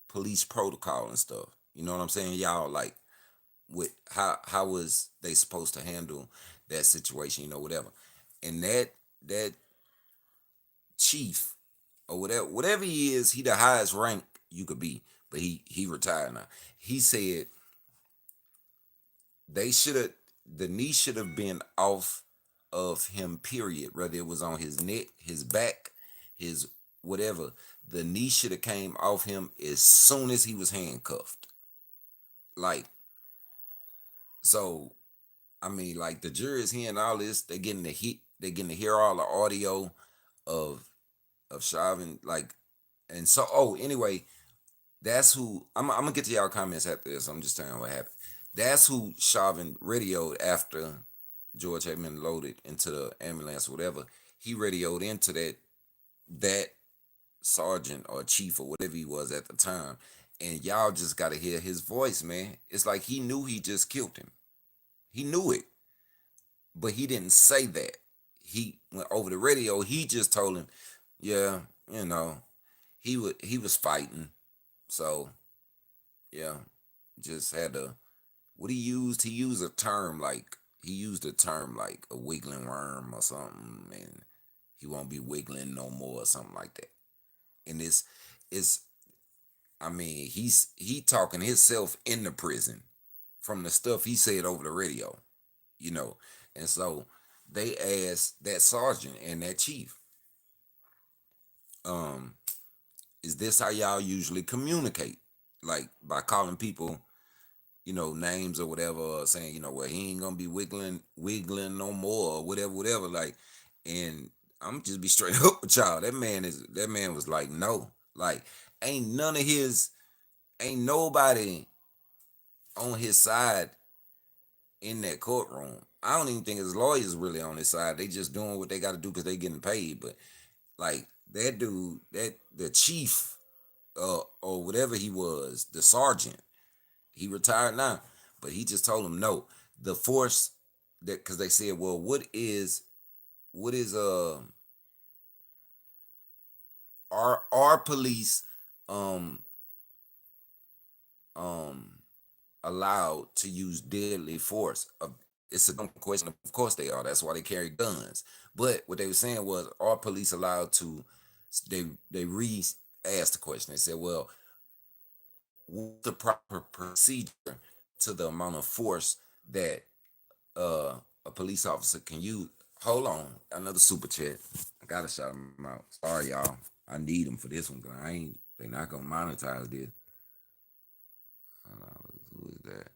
police protocol and stuff. You know what I'm saying, y'all? Like, with how was they supposed to handle that situation? Whatever. And that chief or whatever he is, he the highest rank you could be, but he retired now. He said they should have the knee should have been off of him, period. Whether it was on his neck, his back, his whatever, the knee should have came off him as soon as he was handcuffed. Like, so I mean, like the jury is hearing all this. They getting to hit. They getting to hear all the audio of Chauvin. Like, and so. Oh, anyway, that's who. I'm gonna get to y'all comments after this. I'm just telling you what happened. That's who Chauvin radioed after George had been loaded into the ambulance, or whatever. He radioed into that sergeant or chief or whatever he was at the time, and y'all just got to hear his voice, man. It's like he knew he just killed him. He knew it, but he didn't say that. He went over the radio. He just told him, "Yeah, you know, he was fighting." So yeah, just had to. What he used? He used a term like a wiggling worm or something, and he won't be wiggling no more or something like that. And it's I mean, he talking himself in the prison from the stuff he said over the radio, you know. And so they asked that sergeant and that chief, um, is this how y'all usually communicate? Like by calling people, names or whatever, or saying, well, he ain't gonna be wiggling no more or whatever, whatever. Like, and I'm just be straight up with y'all. That man was like, no. Like, ain't none of his ain't nobody on his side in that courtroom. I don't even think his lawyers really on his side. They just doing what they got to do because they getting paid. But like that dude, that the chief, or whatever he was, the sergeant, he retired now, but he just told him no. The force that because they said, well, what is our police um um allowed to use deadly force? It's a dumb question. Of course they are. That's why they carry guns. But what they were saying was, are police allowed to? They re asked the question. They said, well, what's the proper procedure to the amount of force that uh, a police officer can use? Hold on, another super chat. I gotta shout them out. Sorry, y'all. I need them for this one because I ain't. They not gonna monetize this. Who is that?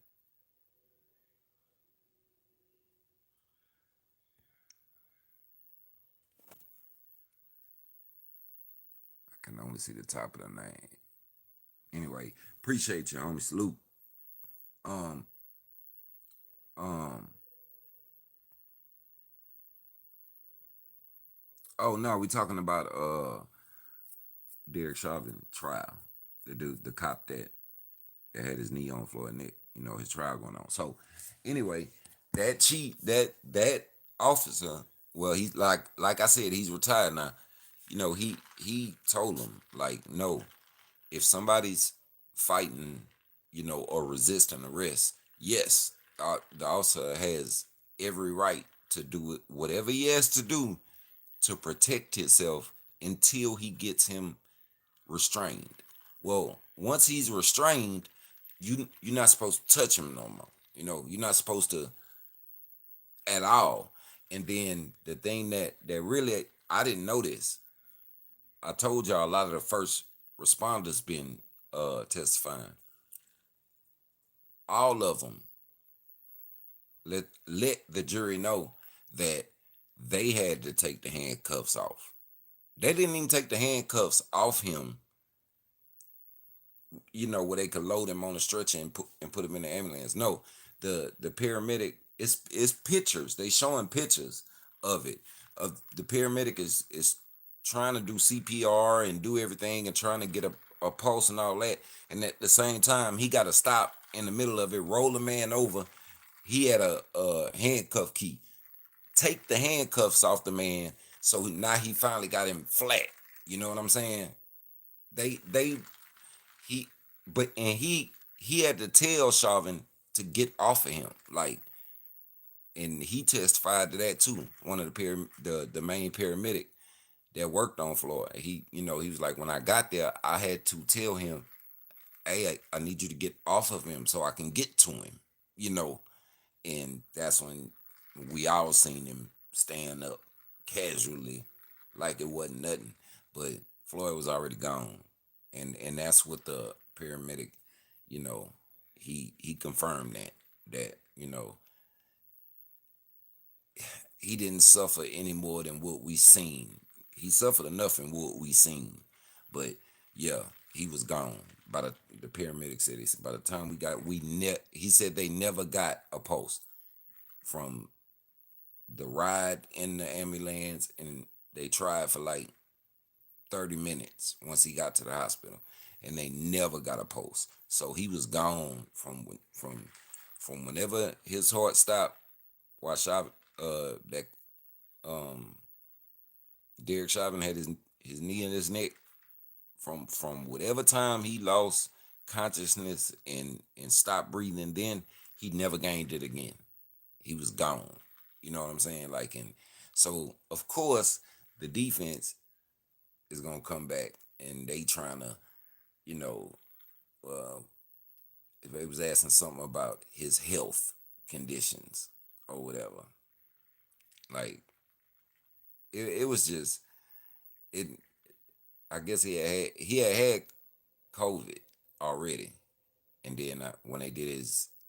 I can only see the top of the name. Anyway, appreciate you, homie. Salute. Um, um. Oh no, we talking about Derek Chauvin trial. The dude, the cop that had his knee on the floor and his trial going on. So anyway, that chief, that officer, well, he's like I said, he's retired now. He told him like, no, if somebody's fighting, or resisting arrest, yes, the officer has every right to do whatever he has to do to protect himself until he gets him restrained. Well, once he's restrained, you're not supposed to touch him no more. You're not supposed to at all. And then the thing that really I didn't notice, I told y'all a lot of the first responders been testifying. All of them let the jury know that they had to take the handcuffs off. They didn't even take the handcuffs off him, where they could load him on a stretcher and put him in the ambulance. No, the paramedic, it's pictures. They showing pictures of it. Of the paramedic is trying to do CPR and do everything and trying to get a pulse and all that. And at the same time, he got to stop in the middle of it, roll the man over. He had a handcuff key. Take the handcuffs off the man. So now he finally got him flat. You know what I'm saying? They he he had to tell Chauvin to get off of him, like, and he testified to that too. One of the main paramedic that worked on Floyd, he was like, when I got there, I had to tell him, hey, I need you to get off of him so I can get to him, you know, and that's when we all seen him stand up casually, like it wasn't nothing, but Floyd was already gone, and that's what the paramedic, you know, he confirmed that he didn't suffer any more than what we seen. He suffered enough in what we seen, but yeah, he was gone. By the paramedics said this. By the time we got, he said they never got a pulse from the ride in the ambulance, and they tried for like 30 minutes once he got to the hospital, and they never got a pulse. So he was gone from whenever his heart stopped. Watch out, that um Derek Chauvin had his knee in his neck from whatever time he lost consciousness and stopped breathing. Then he never gained it again. He was gone. You know what I'm saying? Like, and so of course the defense is gonna come back, and they trying to, you know, uh, if they was asking something about his health conditions or whatever. Like, it was just it. I guess he had COVID already, and then when they did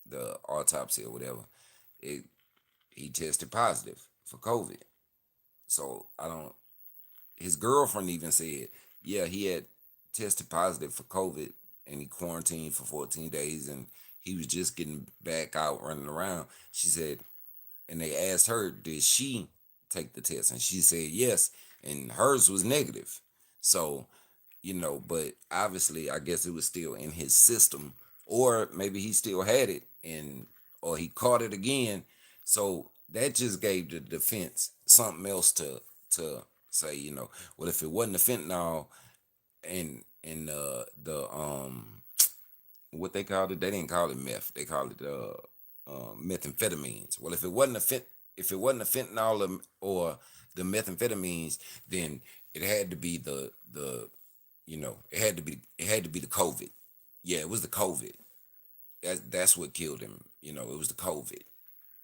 the autopsy or whatever, it he tested positive for COVID. So I don't. His girlfriend even said, yeah, he had tested positive for COVID, and he quarantined for 14 days, and he was just getting back out running around. She said, and they asked her, did she take the test? And she said yes, and hers was negative. So, but obviously, I guess it was still in his system, or maybe he still had it, or he caught it again. So that just gave the defense something else to say, well, if it wasn't the fentanyl and what they called it, they didn't call it meth, they called it methamphetamines. Well, if it wasn't the fentanyl, or the methamphetamines, then it had to be it had to be the COVID. Yeah, it was the COVID. That's what killed him. It was the COVID.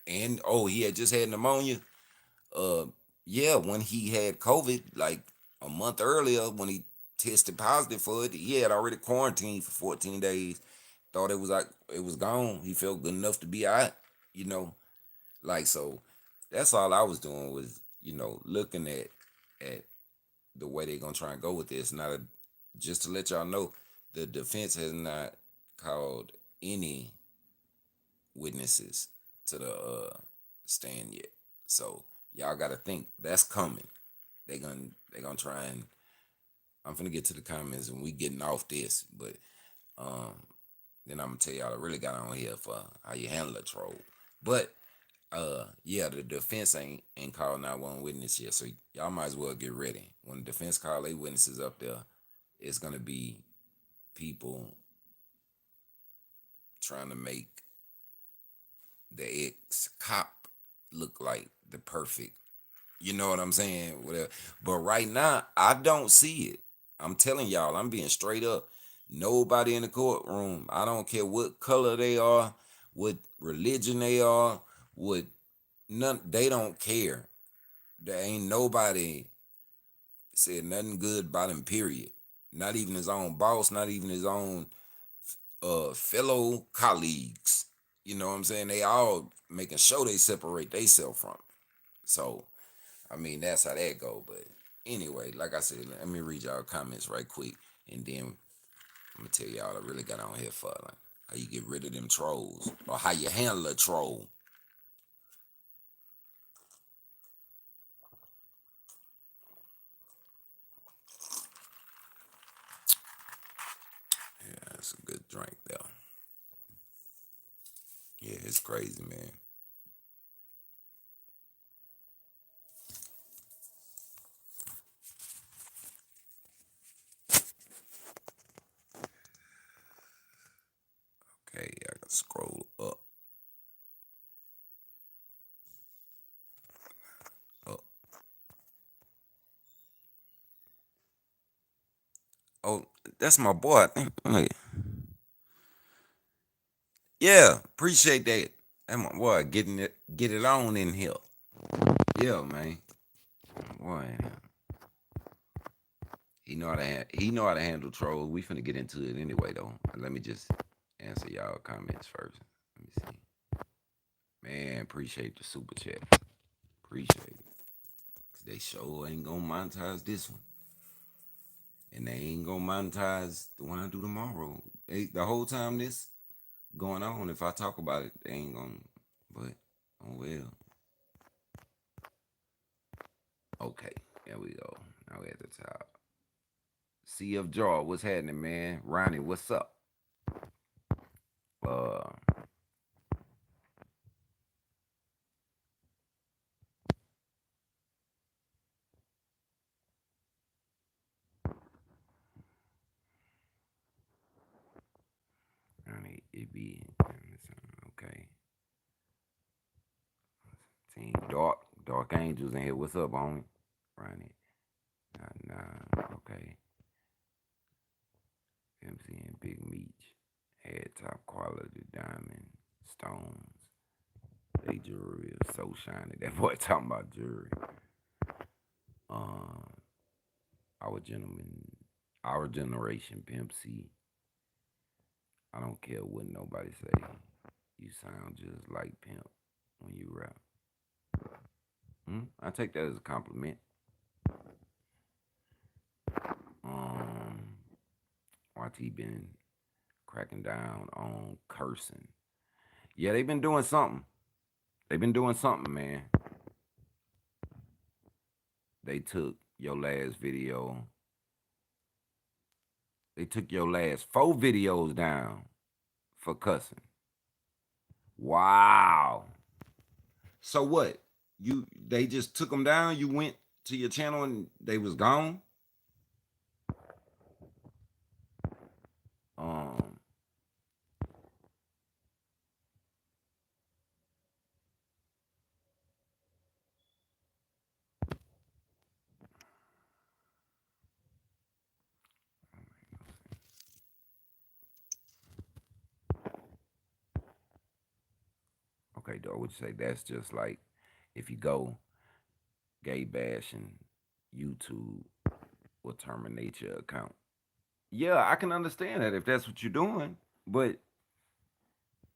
And he had just had pneumonia. Uh, yeah, when he had COVID, like a month earlier, when he tested positive for it, he had already quarantined for 14 days. Thought it was gone. He felt good enough to be out. You know, like, so. That's all I was doing was looking at the way they're gonna try and go with this. Just to let y'all know, the defense has not called any witnesses to the stand yet. So y'all gotta think that's coming. They gonna try and I'm finna get to the comments and we getting off this, but um then I'm gonna tell y'all I really got on here for how you handle a troll. But yeah, the defense ain't called not one witness yet, so y'all might as well get ready. When the defense call their witnesses up there, it's gonna be people trying to make the ex cop look like the perfect. You know what I'm saying? Whatever. But right now, I don't see it. I'm telling y'all, I'm being straight up. Nobody in the courtroom. I don't care what color they are, what religion they are, what none. They don't care. There ain't nobody said nothing good about him. Period. Not even his own boss. Not even his own fellow colleagues. You know what I'm saying? They all making sure they separate themselves from it. So, I mean, that's how that go. But anyway, like I said, let me read y'all comments right quick, and then I'm gonna tell y'all I really got on here for, like, how you get rid of them trolls, or how you handle a troll. Yeah, that's a good drink there. Yeah, it's crazy, man. Okay, I gotta scroll up. Up. Oh, that's my boy. I think. Yeah, appreciate that. That my boy get it on in here. Yeah, man. Boy, he know how to handle trolls. We finna get into it anyway though. Let me just answer y'all comments first. Let me see. Man, appreciate the super chat. Appreciate it. Cause they sure ain't gonna monetize this one. And they ain't gonna monetize the one I do tomorrow. The whole time this going on, if I talk about it, they ain't gonna. But, oh well. Okay, there we go. Now we at the top. CF Jaw, what's happening, man? Ronnie, what's up? Uh, Ronnie, it be okay. Team Dark Angels in here. What's up, homie? Ronnie, okay. MC and Big Meech had top quality diamond stones. They jewelry is so shiny. That boy talking about jewelry. Um, our gentleman, our generation, Pimp C. I don't care what nobody say. You sound just like Pimp when you rap. I take that as a compliment. Um, YT been cracking down on cursing. Yeah, they've been doing something. They've been doing something, man. They took your last video. They took your last 4 videos down for cussing. Wow. So what? They just took them down. You went to your channel and they was gone. Um. Okay, though, I would say that's just like if you go gay bashing, YouTube will terminate your account. Yeah, I can understand that if that's what you're doing, but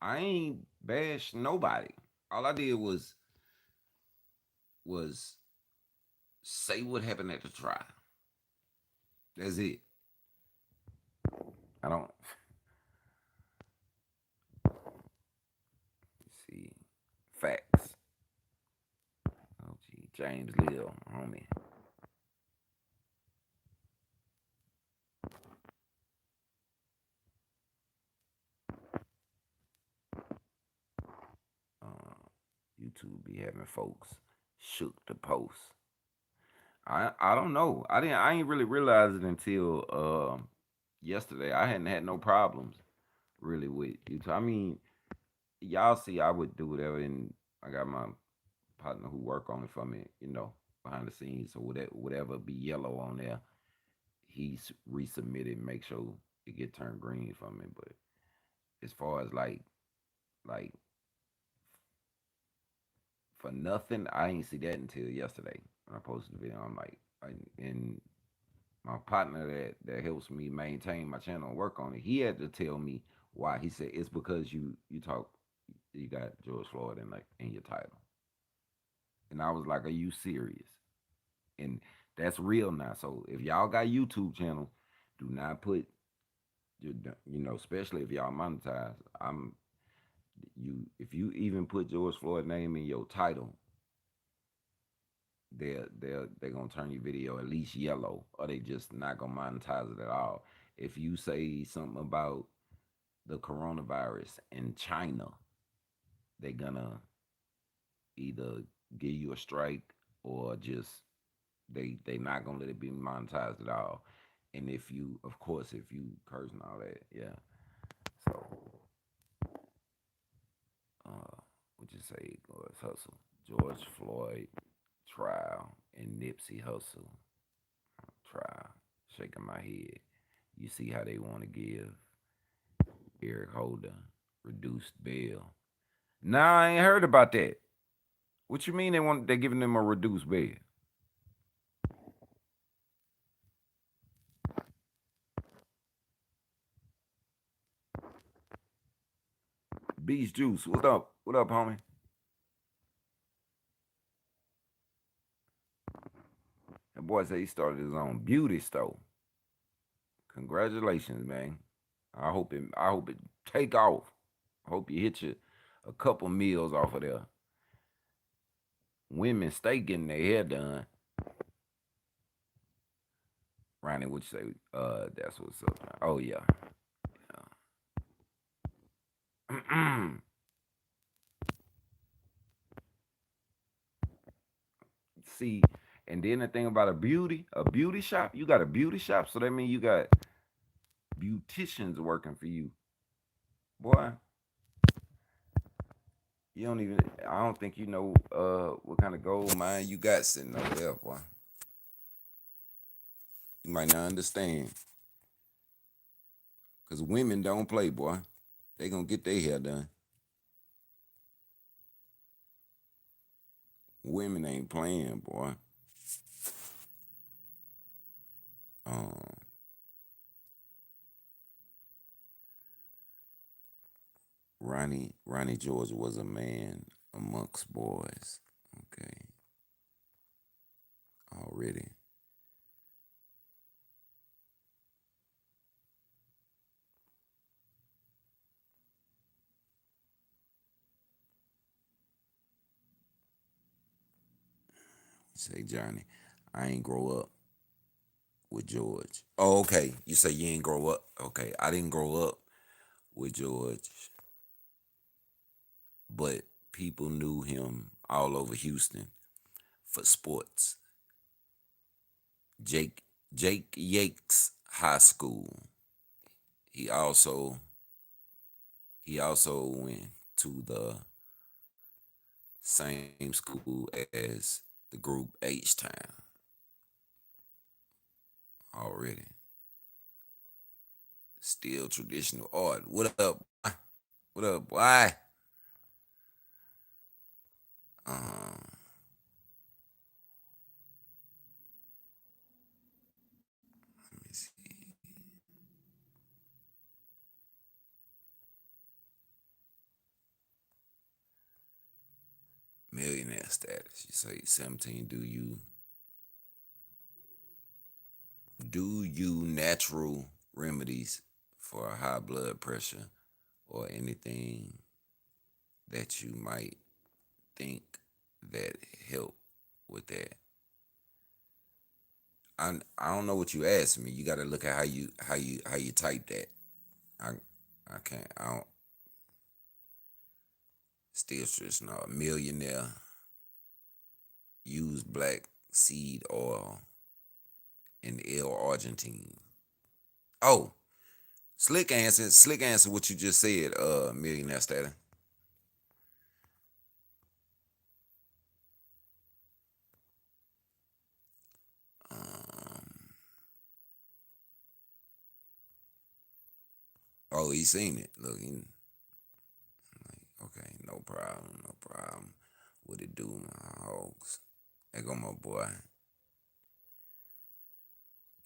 I ain't bash nobody. All I did was say what happened at the trial. That's it. I don't see facts. Oh gee, James Lill, homie. YouTube be having folks shook the post. I don't know. I ain't really realized it until yesterday. I hadn't had no problems really with YouTube. I mean, y'all see I would do whatever, and I got my partner who work on it for me, behind the scenes. So whatever be yellow on there, he's resubmitted, make sure it get turned green for me. But as far as like for nothing, I ain't see that until yesterday when I posted the video. I'm like, and my partner that helps me maintain my channel and work on it, he had to tell me why. He said it's because you got George Floyd in your title, and I was like, are you serious? And that's real now. So if y'all got YouTube channels, do not put especially if y'all monetize. If you even put George Floyd name in your title, they're gonna turn your video at least yellow, or they just not gonna monetize it at all. If you say something about the coronavirus in China, they're gonna either give you a strike or just they not gonna let it be monetized at all. And if you, of course, if you curse and all that, yeah. So, what you say, Lord's Hustle, George Floyd trial, and Nipsey Hussle trial. Shaking my head. You see how they want to give Eric Holder reduced bail. Nah, I ain't heard about that. What you mean they're giving them a reduced bail? Beast Juice, what up? What up, homie? boy said he started his own beauty store. Congratulations, man. I hope it take off. I hope you hit you a couple meals off of there. Women stay getting their hair done. Ronnie, what you say? That's what's up. Oh yeah. Yeah. See, and then the thing about a beauty shop, you got a beauty shop, so that means you got beauticians working for you. Boy, you don't even I don't think you know what kind of gold mine you got sitting over there, boy. You might not understand. Cause women don't play, boy. They gonna get their hair done. Women ain't playing, boy. Um, Ronnie George was a man amongst boys. Okay, already. Say Johnny, I ain't grow up with George. Oh, okay. You say you ain't grow up. Okay, I didn't grow up with George, but people knew him all over Houston for sports. Jake Jake Yates High School. He also he also went to the same school as the group H Town already. Still traditional art. What up? What up, boy? Um, let me see. Millionaire status. You say 17. Do you natural remedies for high blood pressure or anything that you might think that help with that? I don't know what you asked me. You got to look at how you type that. I I can't. I don't. Still just no. A millionaire use black seed oil in El Argentine. Oh, slick answer. Slick answer. What you just said. Millionaire status. Um. Oh, he seen it. Look, okay, no problem, no problem. What it do, my hogs? There go my boy.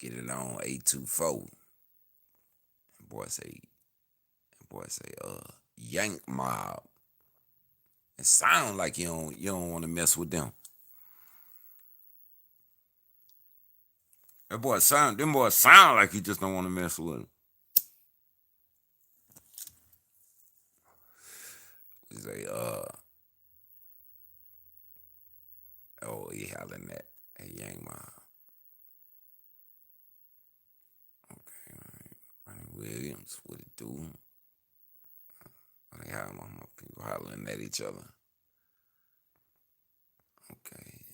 Get it on 824. Boy say, Yank Mob. It sound like you don't want to mess with them. Them boys sound like you just don't want to mess with them. He say, oh, he hollering that. Hey, Yank Mob. Okay, Ronnie Williams, what it do? They have my people hollering at each other. Okay.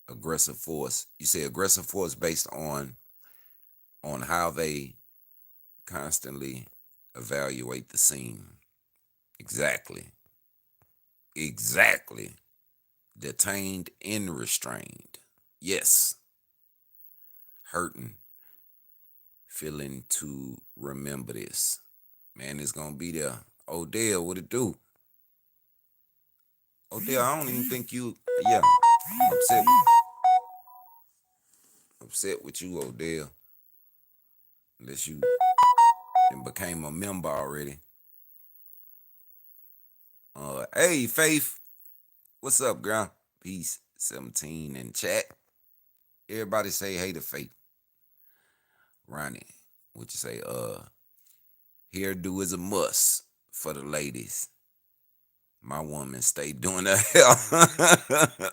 Aggressive force. You say aggressive force based on how they constantly evaluate the scene. Exactly. Exactly. Detained and restrained. Yes. Hurting. Feeling to remember this. Man, it's gonna be there. Odell, what it do? Odell, I don't even think you. Yeah, I'm upset with you, Odell. Unless you then became a member already. Hey, Faith, what's up, girl? Peace. 17 in chat. Everybody say hey to fake. Ronnie, what you say? Hairdo is a must for the ladies. My woman stay doing the hell.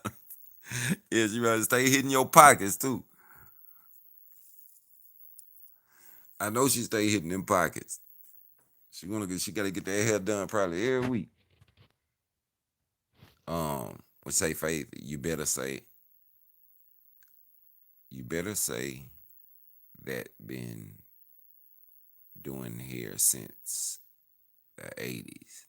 Yes, you better stay hitting your pockets too. I know she stay hitting them pockets. She gotta get that hair done probably every week. We say Faith, you better say that been doing hair since the 80s.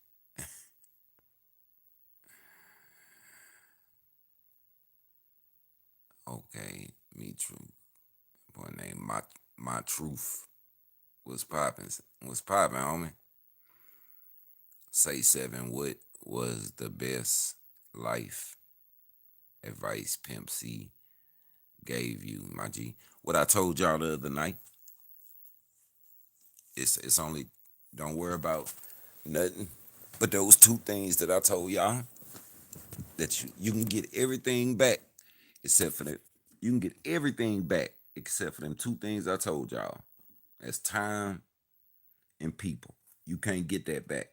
Okay, me true. Boy named my truth was popping. Was popping, homie. Say seven. What was the best life advice Pimp C gave you, my G? What I told y'all the other night. It's only don't worry about nothing. But those two things that I told y'all that you can get everything back except for that. You can get everything back except for them two things I told y'all. That's time and people. You can't get that back.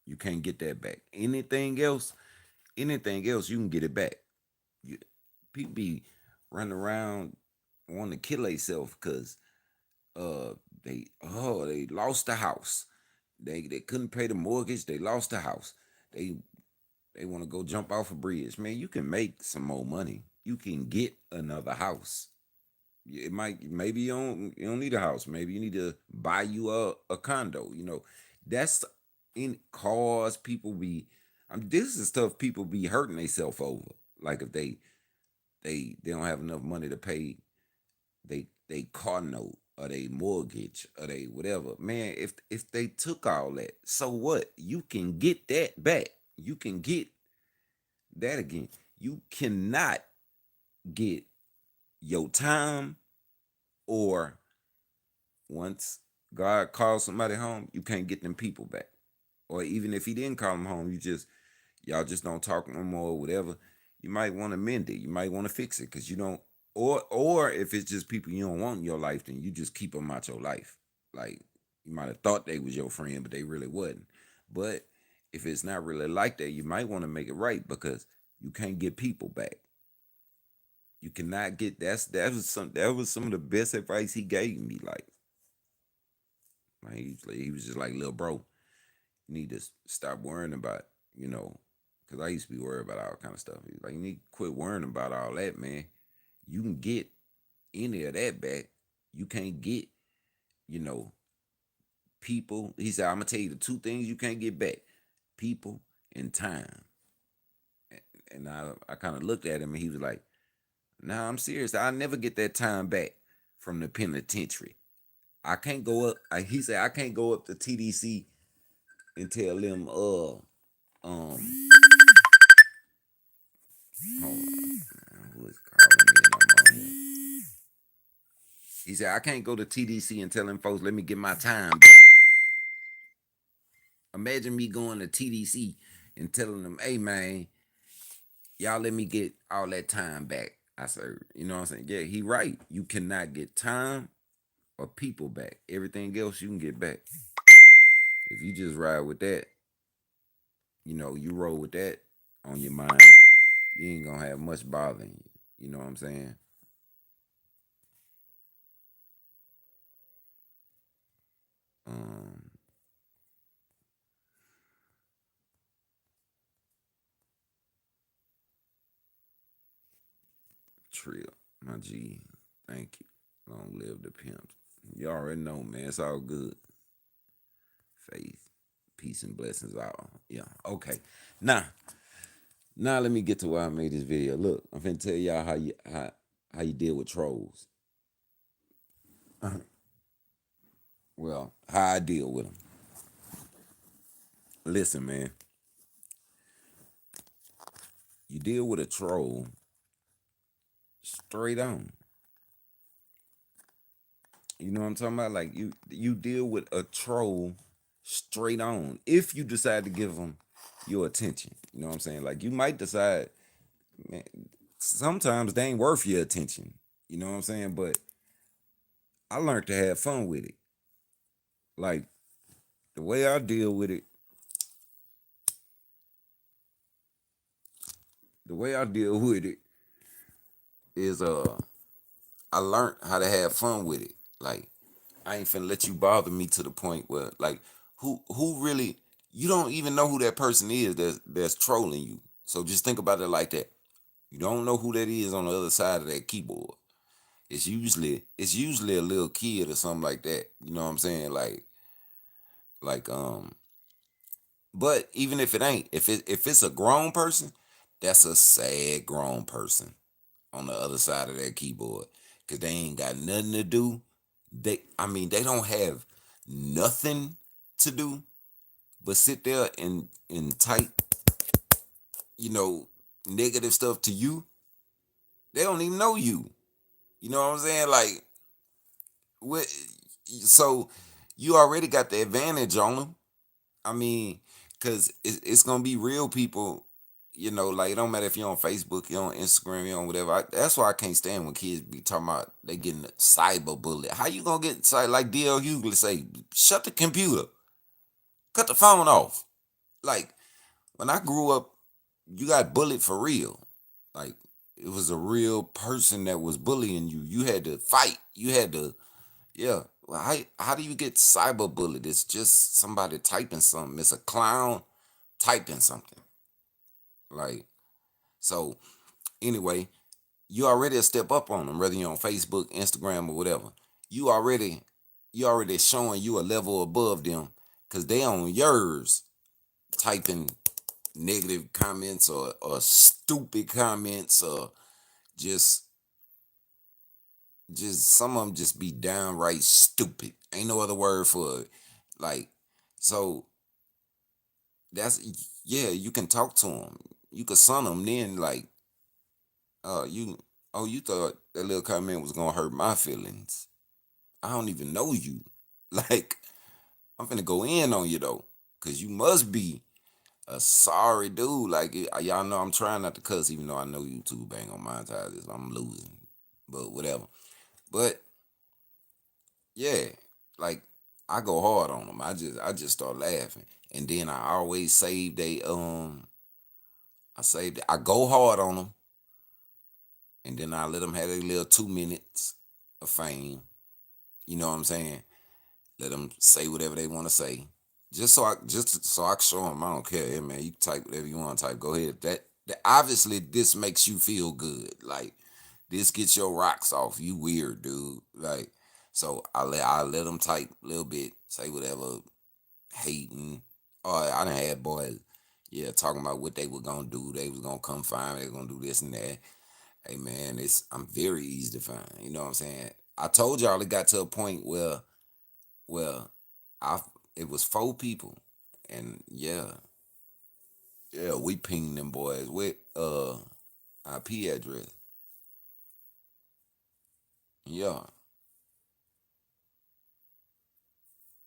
You can't get that back. Anything else, you can get it back. You, People be running around wanting to kill themselves because uh they lost the house. They couldn't pay the mortgage. They lost the house. They they want to go jump off a bridge. Man, you can make some more money. You can get another house. It might maybe you don't need a house. Maybe you need to buy you a condo. That's in cars. People be this is stuff people be hurting themselves over. Like if they don't have enough money to pay they car note or they mortgage or they whatever. Man, if they took all that, so what? You can get that back. You can get that again. You cannot get your time, or once God calls somebody home, you can't get them people back. Or even if he didn't call them home, y'all just don't talk no more or whatever. You might want to mend it. You might want to fix it because you don't. Or if it's just people you don't want in your life, then you just keep them out your life. Like you might have thought they was your friend, but they really wasn't. But if it's not really like that, you might want to make it right because you can't get people back. You cannot get that was some of the best advice he gave me. Like he was just like, little bro, you need to stop worrying about, because I used to be worried about all kind of stuff. He's like, you need to quit worrying about all that, man. You can get any of that back. You can't get, you know, people. He said, I'm gonna tell you the two things you can't get back: people and time. And I kind of looked at him and he was like, nah, I'm serious. I'll never get that time back from the penitentiary. I can't go up. He said I can't go up to TDC and tell them um hold on, who is calling me and I'm on here. He said I can't go to TDC and tell them folks let me get my time back. Imagine me going to TDC and telling them, hey man, y'all let me get all that time back. I said, you know what I'm saying? Yeah, he right. You cannot get time or people back. Everything else you can get back. If you just ride with that, you roll with that on your mind, you ain't gonna have much bothering you. You know what I'm saying? Um, Trill, my G, thank you. Long live the pimp. You already know, man. It's all good. Faith, peace, and blessings all. Yeah. Okay. Now let me get to why I made this video. Look, I'm finna tell y'all how you deal with trolls. Well, how I deal with them. Listen, man. You deal with a troll straight on. You know what I'm talking about? Like you deal with a troll straight on. If you decide to give them your attention, you know what I'm saying? Like you might decide, man. sometimes they ain't worth your attention. You know what I'm saying? But I learned to have fun with it. Like the way I deal with it, the way I deal with it is I learned how to have fun with it. Like I ain't finna let you bother me to the point where like who really you don't even know who that person is that's trolling you. So just think about it like that. You don't know who that is on the other side of that keyboard. It's usually a little kid or something like that. You know what I'm saying? Like but even if it ain't, if it's a grown person, that's a sad grown person on the other side of that keyboard. Cause they ain't got nothing to do. They don't have nothing to do but sit there and type, you know, negative stuff to you. They don't even know you. You know what I'm saying? Like what so you already got the advantage on them. I mean, because it's gonna be real people. Like it don't matter if you're on Facebook, you're on Instagram, you're on whatever. That's why I can't stand when kids be talking about they getting cyber bullet. How you gonna get like DL Hughley say, shut the computer, cut the phone off. Like when I grew up, you got bullied for real. Like it was a real person that was bullying you. You had to fight. You had to, yeah. Well, how do you get cyber bullied? It's just somebody typing something. It's a clown typing something. Like, so anyway, you already a step up on them, whether you're on Facebook, Instagram, or whatever. You already you already showing you a level above them because they on yours typing negative comments or stupid comments or just just some of them just be downright stupid. Ain't no other word for it. Like, so that's yeah, you can talk to them. You could son them. Then like, you you thought that little comment was gonna hurt my feelings. I don't even know you. Like, I'm finna go in on you though, cause you must be a sorry dude. Like y'all know I'm trying not to cuss, even though I know YouTube ain't gonna monetize this. I'm losing, but whatever. But yeah, like I go hard on them. I just start laughing, and then I always save they I go hard on them, and then I let them have their little 2 minutes of fame. You know what I'm saying? Let them say whatever they want to say, just so I can show them I don't care. Hey man, you type whatever you want to type. Go ahead. That obviously this makes you feel good. Like this gets your rocks off. You weird dude. Like so I let them type a little bit, say whatever, hating. Or I done had boys, yeah, talking about what they were gonna do. They was gonna come find me. They were gonna do this and that. Hey man, I'm very easy to find. You know what I'm saying? I told y'all it got to a point where I it was 4 people, and yeah, we pinged them boys with IP address. Yeah,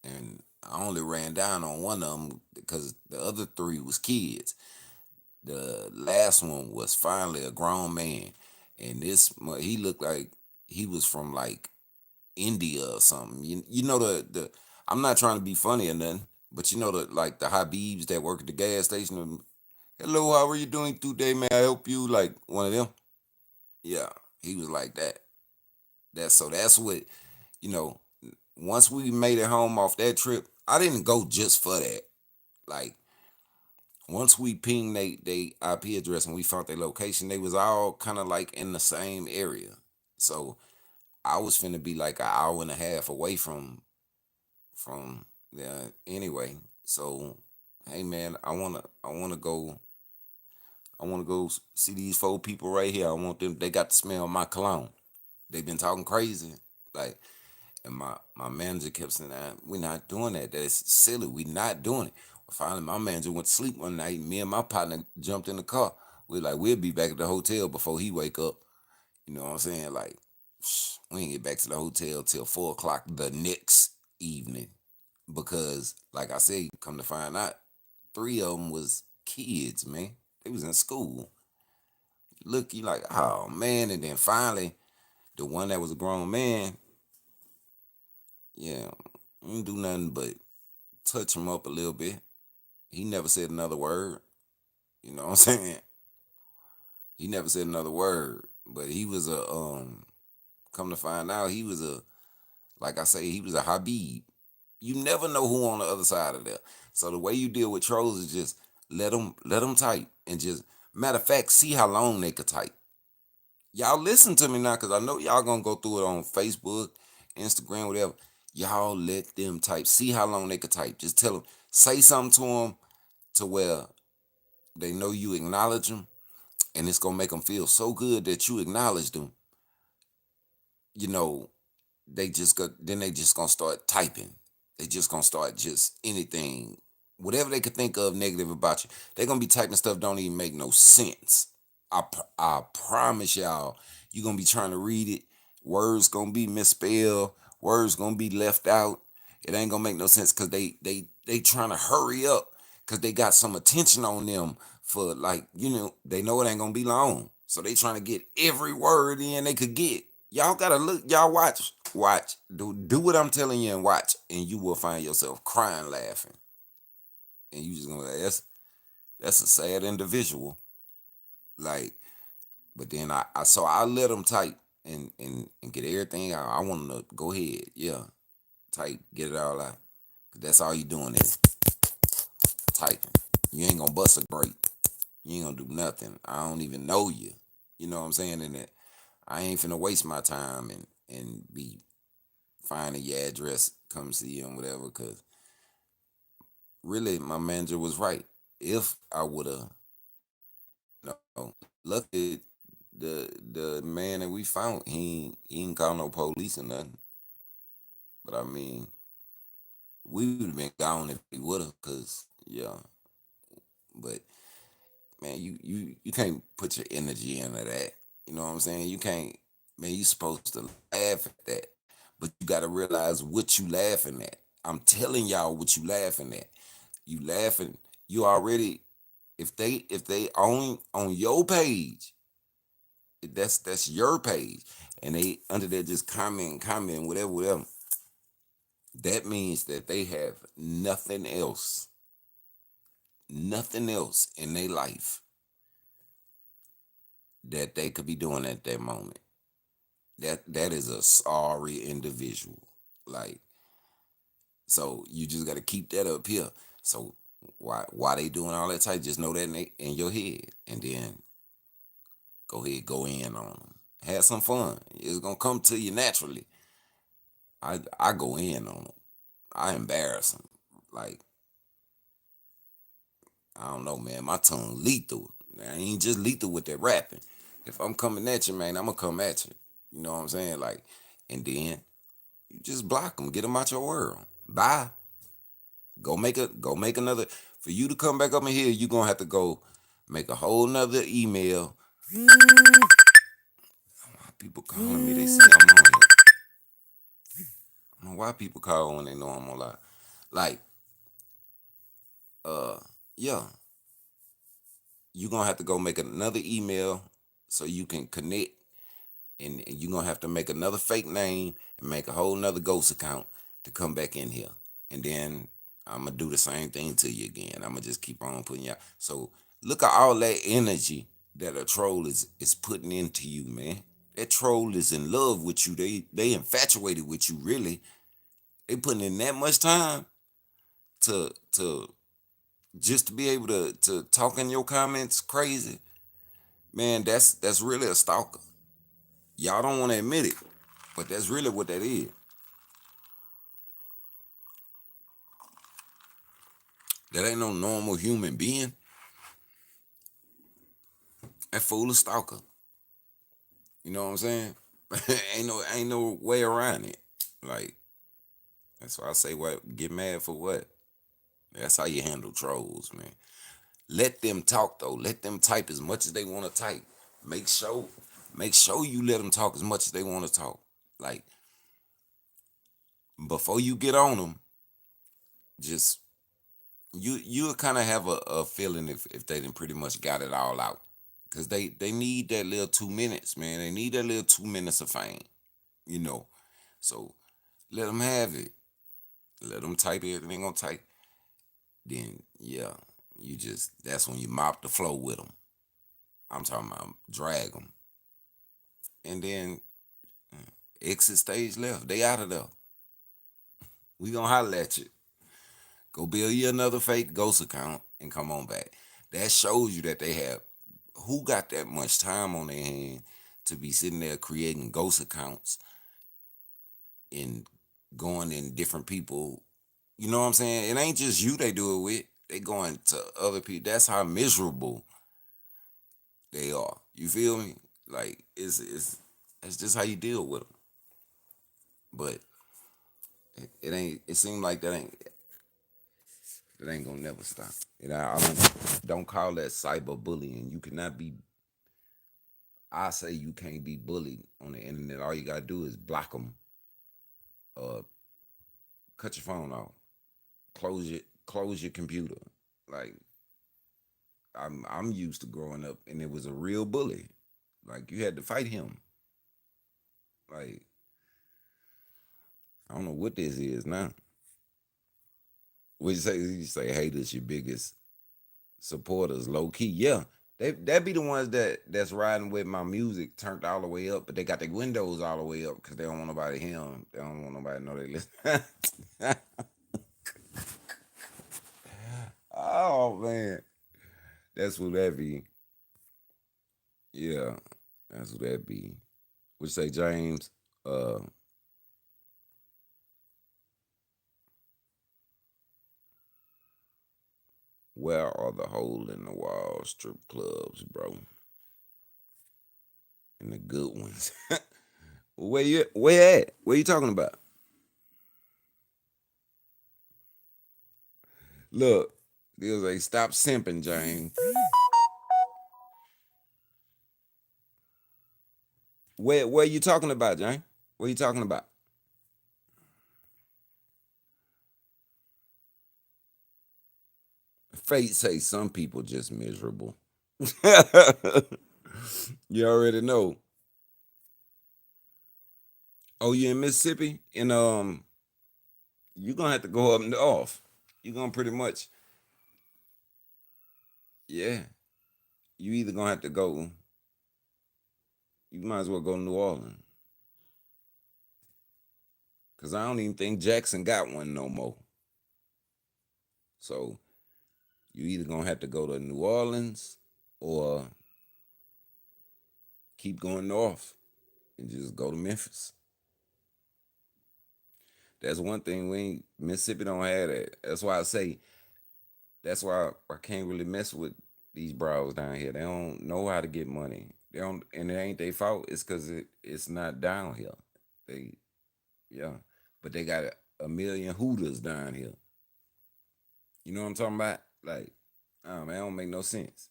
and I only ran down on one of them because the other 3 was kids. The last one was finally a grown man, and he looked like he was from like India or something. You know the I'm not trying to be funny or nothing, but you know the like the Habibs that work at the gas station. Hello, how are you doing today? May I help you? Like one of them. Yeah, he was like that. That's what you know. Once we made it home off that trip, I didn't go just for that. Like once we pinged they IP address and we found their location, they was all kind of like in the same area. So I was finna be like an hour and a half away from there anyway. So hey man, I wanna go see these 4 people right here. I want them. They got to smell my cologne. They been talking crazy, like, and my manager kept saying, "We're not doing that. That's silly. We're not doing it." Well, finally, my manager went to sleep one night. Me and my partner jumped in the car. We're like, we'll be back at the hotel before he wake up. You know what I'm saying? Like, we ain't get back to the hotel till 4 o'clock the next evening because, like I said, come to find out, 3 of them was kids, man. They was in school. Look, you like, oh man, and then finally, the one that was a grown man, yeah, didn't do nothing but touch him up a little bit. He never said another word. You know what I'm saying? He never said another word. But he was a come to find out, he was a, like I say, he was a Habib. You never know who on the other side of that. So the way you deal with trolls is just let them type and just, matter of fact, see how long they could type. Y'all listen to me now, cause I know y'all gonna go through it on Facebook, Instagram, whatever. Y'all let them type. See how long they could type. Just tell them, say something to them to where they know you acknowledge them, and it's gonna make them feel so good that you acknowledge them. You know, they just gonna start typing. They just gonna start just anything, whatever they could think of negative about you. They gonna be typing stuff don't even make no sense. I promise y'all, you gonna be trying to read it. Words gonna be misspelled. Words gonna be left out. It ain't gonna make no sense because they trying to hurry up because they got some attention on them for, like, they know it ain't gonna be long, so they trying to get every word in they could get. Y'all gotta look. Y'all watch. Do what I'm telling you and watch, and you will find yourself crying, laughing, and you just gonna like, that's a sad individual. Like, but then I let them type and get everything out. I want them to go ahead, yeah, type, get it all out. 'Cause that's all you doing is typing. You ain't gonna bust a grape. You ain't gonna do nothing. I don't even know you. You know what I'm saying? And that I ain't finna waste my time and be finding your address, come see you and whatever. Cause really, my manager was right. If I would have, lucky the man that we found, he ain't call no police or nothing. But I mean, we would have been gone if he would have. Cause yeah, but man, you can't put your energy into that. You know what I'm saying? You can't, man. You supposed to laugh at that, but you got to realize what you laughing at. I'm telling y'all what you laughing at. You laughing. You already, if they on your page, that's your page, and they under there just comment, whatever. That means that they have nothing else in their life that they could be doing at that moment. That is a sorry individual. Like, so you just got to keep that up here. So why they doing all that type? Just know that in your head, and then go ahead, go in on them. Have some fun. It's gonna come to you naturally. I go in on them. I embarrass them. Like, I don't know, man. My tongue lethal. I ain't just lethal with that rapping. If I'm coming at you, man, I'm gonna come at you. You know what I'm saying? Like, and then you just block them, get them out your world. Bye. Go make another. For you to come back up in here, you gonna have to go make a whole nother email. People calling me, they see I'm on here. I don't know why people call when they know I'm on live. Like, uh, yeah, you gonna have to go make another email so you can connect, and you're gonna have to make another fake name and make a whole nother ghost account to come back in here. And then I'm gonna do the same thing to you again. I'm gonna just keep on putting you out. So look at all that energy that a troll is putting into you, man. That troll is in love with you. They infatuated with you, really. They putting in that much time to just to be able to talk in your comments crazy. Man, that's really a stalker. Y'all don't want to admit it, but that's really what that is. That ain't no normal human being. That fool a stalker. You know what I'm saying? ain't no way around it. Like, that's why I say, what, get mad for what? That's how you handle trolls, man. Let them talk though. Let them type as much as they want to type. Make sure, make sure you let them talk as much as they want to talk. Like, before you get on them, just you'll kind of have a feeling if they done pretty much got it all out. Cause they need that little 2 minutes, man. They need that little 2 minutes of fame, you know. So let them have it. Let them type everything they gonna type. Then yeah, you just that's when you mop the flow with them. I'm talking about drag them, and then exit stage left. They out of there. We gonna holler at you. Go build you another fake ghost account and come on back. That shows you that they have who got that much time on their hand to be sitting there creating ghost accounts and going in different people. You know what I'm saying? It ain't just you they do it with. They going to other people. That's how miserable they are. You feel me? Like it's just how you deal with them. But it ain't. It seems like that ain't gonna never stop. And I don't call that cyberbullying. You cannot be. I say you can't be bullied on the internet. All you gotta do is block them. Uh, cut your phone off. Close your computer. Like I'm used to growing up, and it was a real bully. Like you had to fight him. Like I don't know what this is now. What you say? You say haters your biggest supporters, low key. Yeah, that be the ones that's riding with my music turned all the way up, but they got their windows all the way up because they don't want nobody to hear them. They don't want nobody to know they listen. Oh man, that's what that be. Yeah, that's what that be. What you say, James? Uh, where are the hole in the wall strip clubs, bro? And the good ones. Where you where at? What you talking about? Look, they was like, stop simping, James. Where you talking about, James? What you talking about? Fate say some people just miserable. You already know. Oh, you in Mississippi? And you gonna have to go up north. You gonna pretty much, yeah. You either gonna have to go. You might as well go to New Orleans, cause I don't even think Jackson got one no more. So you either gonna have to go to New Orleans or keep going north and just go to Memphis. That's one thing we ain't Mississippi don't have that. That's why I say that's why I can't really mess with these bros down here. They don't know how to get money. They don't, and it ain't their fault. It's because it's not down here. They yeah, but they got a million hooters down here. You know what I'm talking about? Like, oh man, it don't make no sense.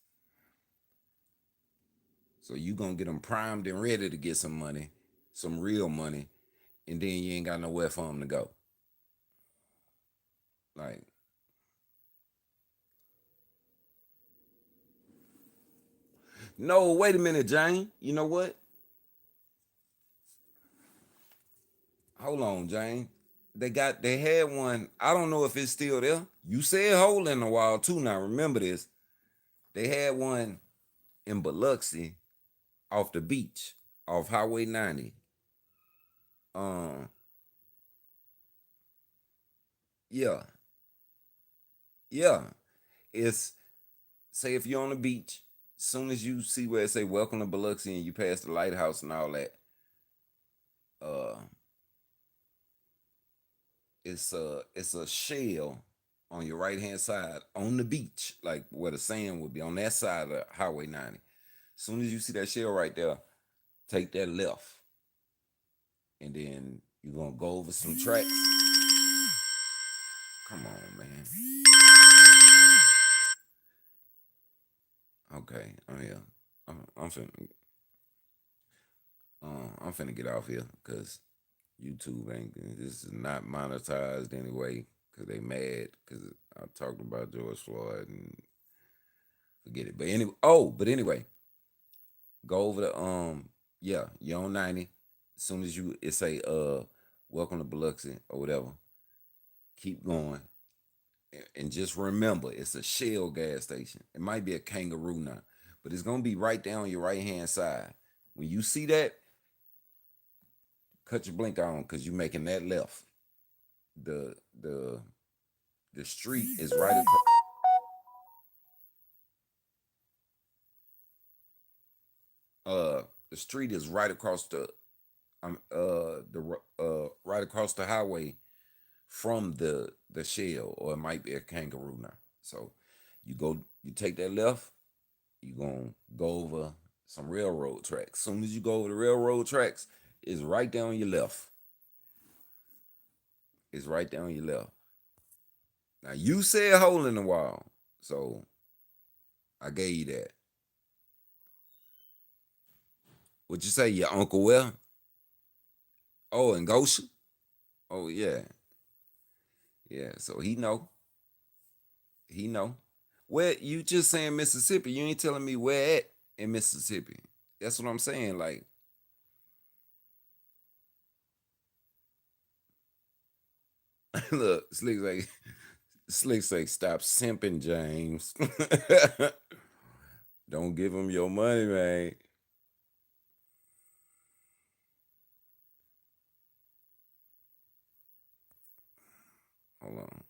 So you gonna get them primed and ready to get some money, some real money, and then you ain't got nowhere for them to go. Like, no, wait a minute, Jane. You know what? Hold on, Jane. They had one. I don't know if it's still there. You said hole in the wall too. Now remember this. They had one in Biloxi off the beach, off Highway 90. Um, yeah, yeah. It's say if you're on the beach, soon as you see where it say welcome to Biloxi and you pass the lighthouse and all that, uh it's a shell on your right hand side on the beach, like where the sand would be on that side of Highway 90. Soon as you see that shell right there, take that left, and then you're gonna go over some tracks. Come on, man. Okay, oh yeah. I'm finna I'm finna get off here because YouTube ain't this is not monetized anyway because they mad because I talked about George Floyd and forget it. But anyway, Go over the yeah, you're on 90. As soon as you it say welcome to Biloxi or whatever, keep going. And just remember it's a Shell gas station. It might be a Kangaroo now, but it's gonna be right there on your right hand side. When you see that, cut your blinker on because you're making that left. The the the street is right across. The street is right across the right across the highway from the Shell, or it might be a Kangaroo now. So you take that left, you gonna go over some railroad tracks. Soon as you go over the railroad tracks, it's right there on your left. It's right there on your left. Now you said hole in the wall, so I gave you that. What you say, your uncle where? Oh, in Goshen. Oh yeah, yeah. So he know. He know. Where you just saying Mississippi? You ain't telling me where at in Mississippi. That's what I'm saying. Like, look, Slick say, stop simping, James. Don't give him your money, man. Hold on.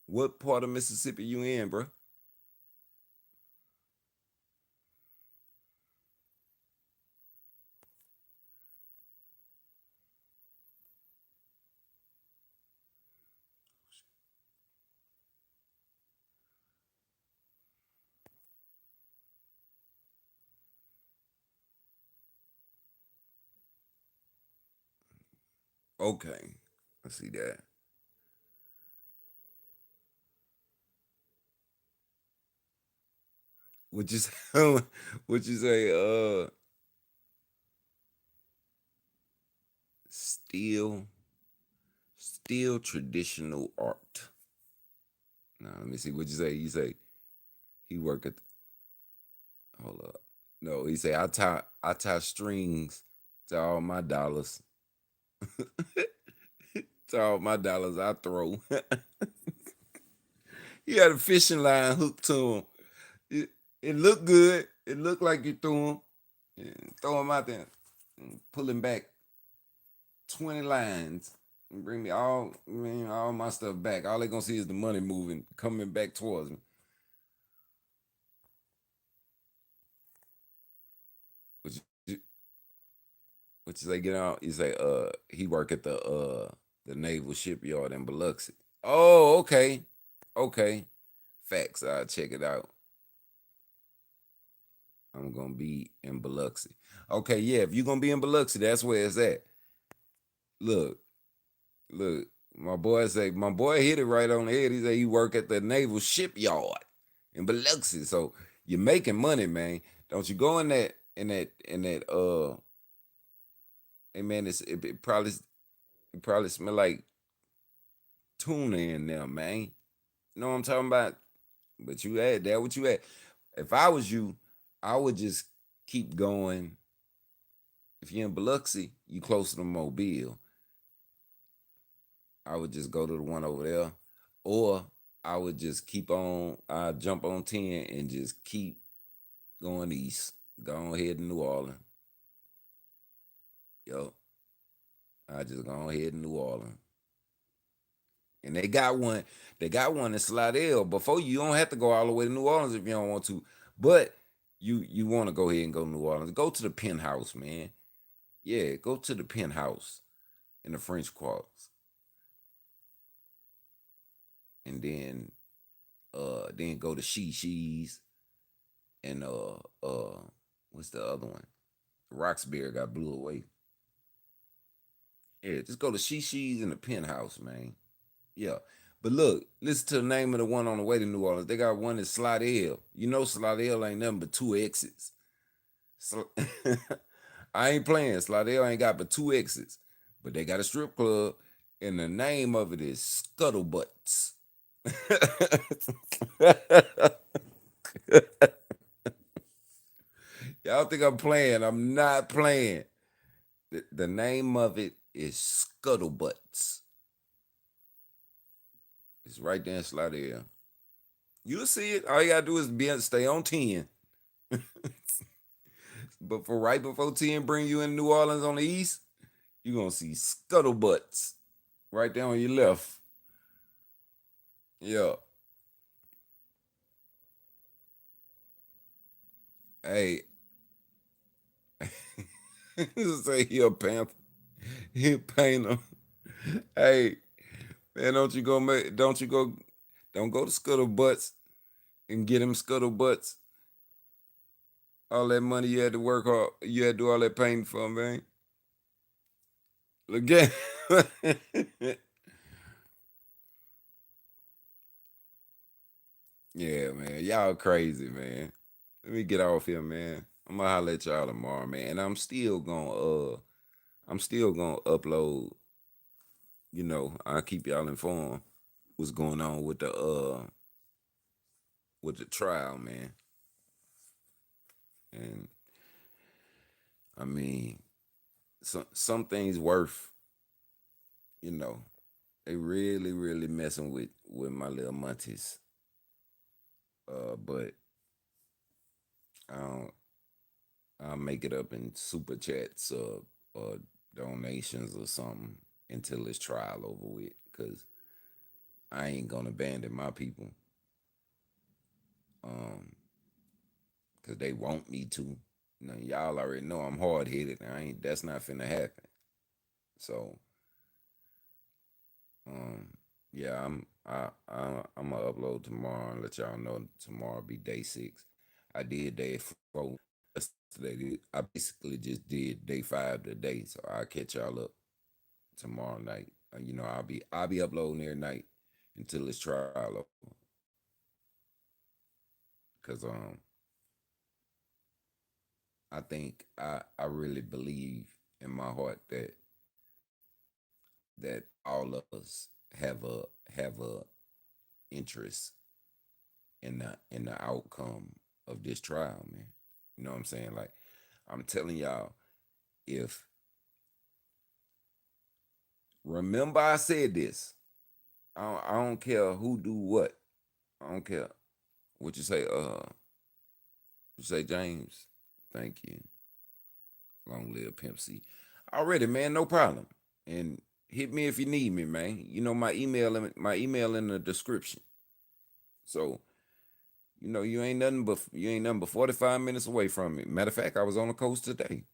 What part of Mississippi you in, bro? Okay, I see that. What you say? What you say? Still, still traditional art. Now let me see. What you say? You say he work at. Hold up. No, he say I tie strings to all my dollars. To all my dollars I throw. He had a fishing line hooked to him. It looked good. It looked like you threw him. Yeah, throw him out there. And pull him back 20 lines. And bring me all my stuff back. All they gonna see is the money moving, coming back towards me. What you, what you say, get out? You say, he work at the naval shipyard in Biloxi. Oh, okay. Okay. Facts. I'll check it out. I'm gonna be in Biloxi. Okay, yeah. If you're gonna be in Biloxi, that's where it's at. Look, look. My boy hit it right on the head. He said he work at the naval shipyard in Biloxi. So you're making money, man. Don't you go in that. Hey man, it probably smell like tuna in there, man. You know what I'm talking about? But you had that. What you had? If I was you, I would just keep going. If you're in Biloxi, you closer to Mobile. I would just go to the one over there, or I would just keep on. I jump on 10 and just keep going east. Go ahead to New Orleans. Yo, I just go ahead to New Orleans. And they got one. They got one in Slidell. Before you don't have to go all the way to New Orleans if you don't want to. But you want to go ahead and go to New Orleans. Go to the penthouse, man. Yeah, go to the penthouse in the French Quarters. And then go to She's and what's the other one? Roxbury got blew away. Yeah, just go to She's in the penthouse, man. Yeah. But look, listen to the name of the one on the way to New Orleans. They got one in Slidell. You know Slidell ain't nothing but two exits. So I ain't playing. Slidell ain't got but two exits. But they got a strip club, and the name of it is Scuttlebutts. Y'all think I'm playing? I'm not playing. The name of it is Scuttlebutts. It's right there in Slidell. You'll see it. All you gotta do is stay on 10. But for right before 10 bring you in New Orleans on the east, you're gonna see Scuttlebutts right there on your left. Yeah. Hey. Say he a panther. He a painter. Hey, man, don't go to Scuttlebutts and get him Scuttlebutts. All that money you had to work hard, you had to do all that painting for, man. Look at Yeah, man. Y'all crazy, man. Let me get off here, man. I'm gonna holler at y'all tomorrow, man. And I'm still gonna upload, I'll keep y'all informed what's going on with the trial, man. And I mean, some things worth, you know, they really, really messing with my little munties. But I don't I'll make it up in super chats or donations or something until this trial over with. Cause I ain't gonna abandon my people. Um, cause they want me to. Y'all already know I'm hard headed. I ain't. That's not finna happen. So, um, yeah, I'm gonna upload tomorrow and let y'all know tomorrow be day 6. I did day 4 yesterday. I basically just did day 5 today. So I'll catch y'all up tomorrow night. I'll be uploading every night until this trial over. Cause I think I really believe in my heart that all of us have a interest in the outcome of this trial, man. You know what I'm saying? Like I'm telling y'all, if remember I said this, I don't care who do what. I don't care what you say. You say James. Thank you. Long live Pimp C. Already, man, no problem. And hit me if you need me, man. You know my email in the description. So you ain't nothing but 45 minutes away from me. Matter of fact, I was on the coast today.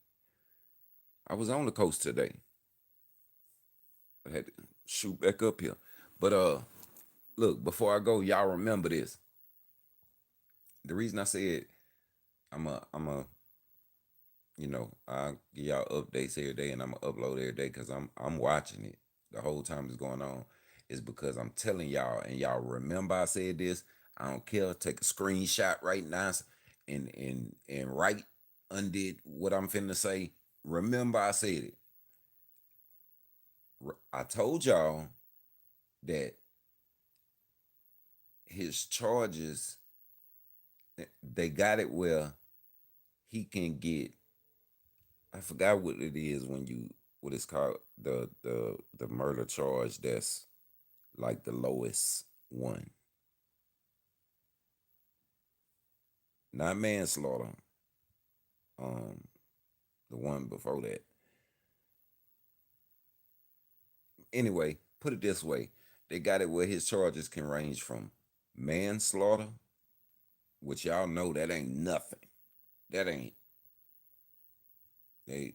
I was on the coast today. I had to shoot back up here. But look, before I go, y'all remember this. The reason I said I'm a I give y'all updates every day and I'm gonna upload every day because I'm watching it the whole time it's going on. Is because I'm telling y'all and y'all remember I said this. I don't care. Take a screenshot right now and write undid what I'm finna say. Remember I said it. I told y'all that his charges they got it where he can get. I forgot what it is what it's called the murder charge that's like the lowest one, not manslaughter. Um, the one before that. Anyway, put it this way: they got it where his charges can range from manslaughter, which y'all know that ain't nothing. That ain't they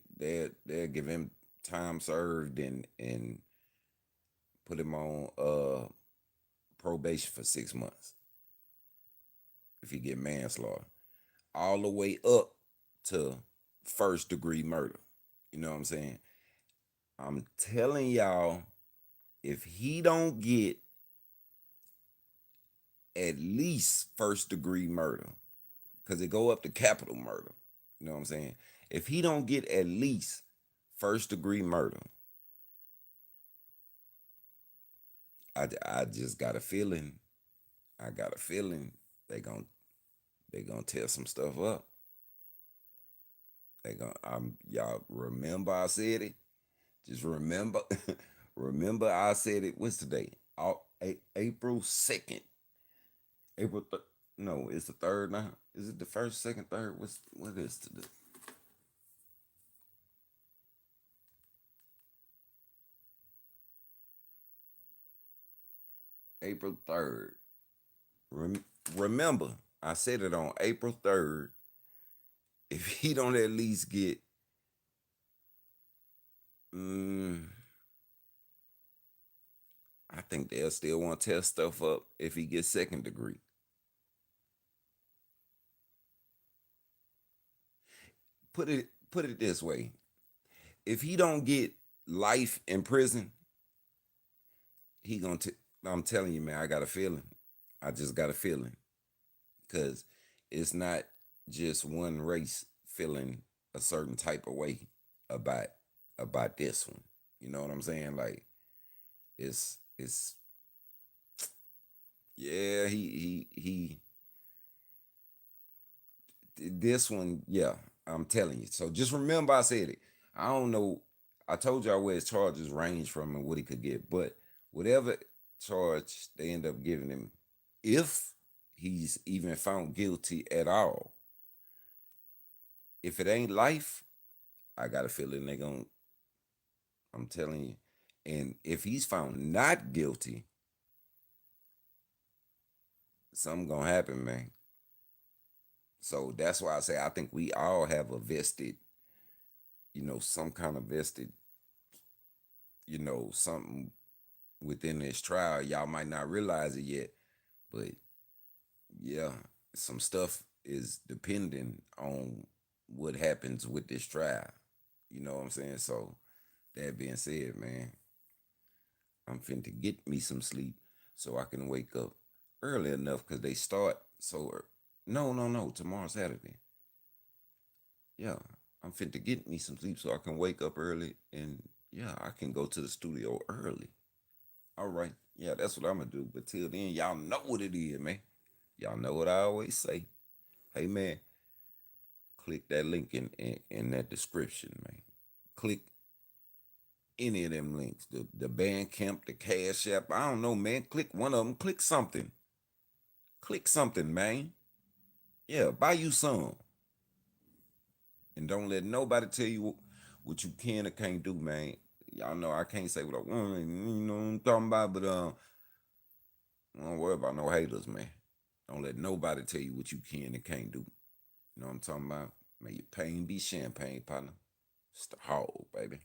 give him time served and put him on probation for 6 months if he get manslaughter, all the way up to first degree murder. You know what I'm saying? I'm telling y'all, if he don't get at least first degree murder, because it go up to capital murder. You know what I'm saying? If he don't get at least first degree murder, I just got a feeling. I got a feeling they gon' they gonna tear some stuff up. They gonna y'all remember I said it? Just remember, remember I said it. What's today? April 2nd. April no, it's the third now. Is it the first, second, third? What is today? April 3rd. Remember, I said it on April 3rd. If he don't at least get mm, I think they'll still want to test stuff up if he gets second degree. Put it this way. If he don't get life in prison, he gonna I'm telling you, man, I got a feeling. I just got a feeling. Cause it's not just one race feeling a certain type of way about this one. You know what I'm saying? Like it's yeah, he this one, yeah, I'm telling you. So just remember I said it. I don't know. I told y'all where his charges range from and what he could get, but whatever charge they end up giving him, if he's even found guilty at all, if it ain't life, I got a feeling they gonna. I'm telling you, and if he's found not guilty, something gonna happen, man. So that's why I say I think we all have a vested, some kind of vested, something within this trial. Y'all might not realize it yet, but yeah, some stuff is depending on what happens with this trial. You know what I'm saying? So that being said, man, I'm finna get me some sleep so I can wake up early enough because they start no, no, no, tomorrow Saturday. Yeah, I'm finna get me some sleep so I can wake up early and yeah, I can go to the studio early. All right. Yeah, that's what I'm gonna do. But till then, y'all know what it is, man. Y'all know what I always say. Hey man, click that link in that description, man. Click any of them links. The Bandcamp, the Cash App. I don't know, man. Click one of them. Click something. Click something, man. Yeah, buy you some. And don't let nobody tell you what you can or can't do, man. Y'all know I can't say what I want, you know what I'm talking about, but don't worry about no haters, man. Don't let nobody tell you what you can and can't do. You know what I'm talking about? May your pain be champagne, partner. It's the hog, baby.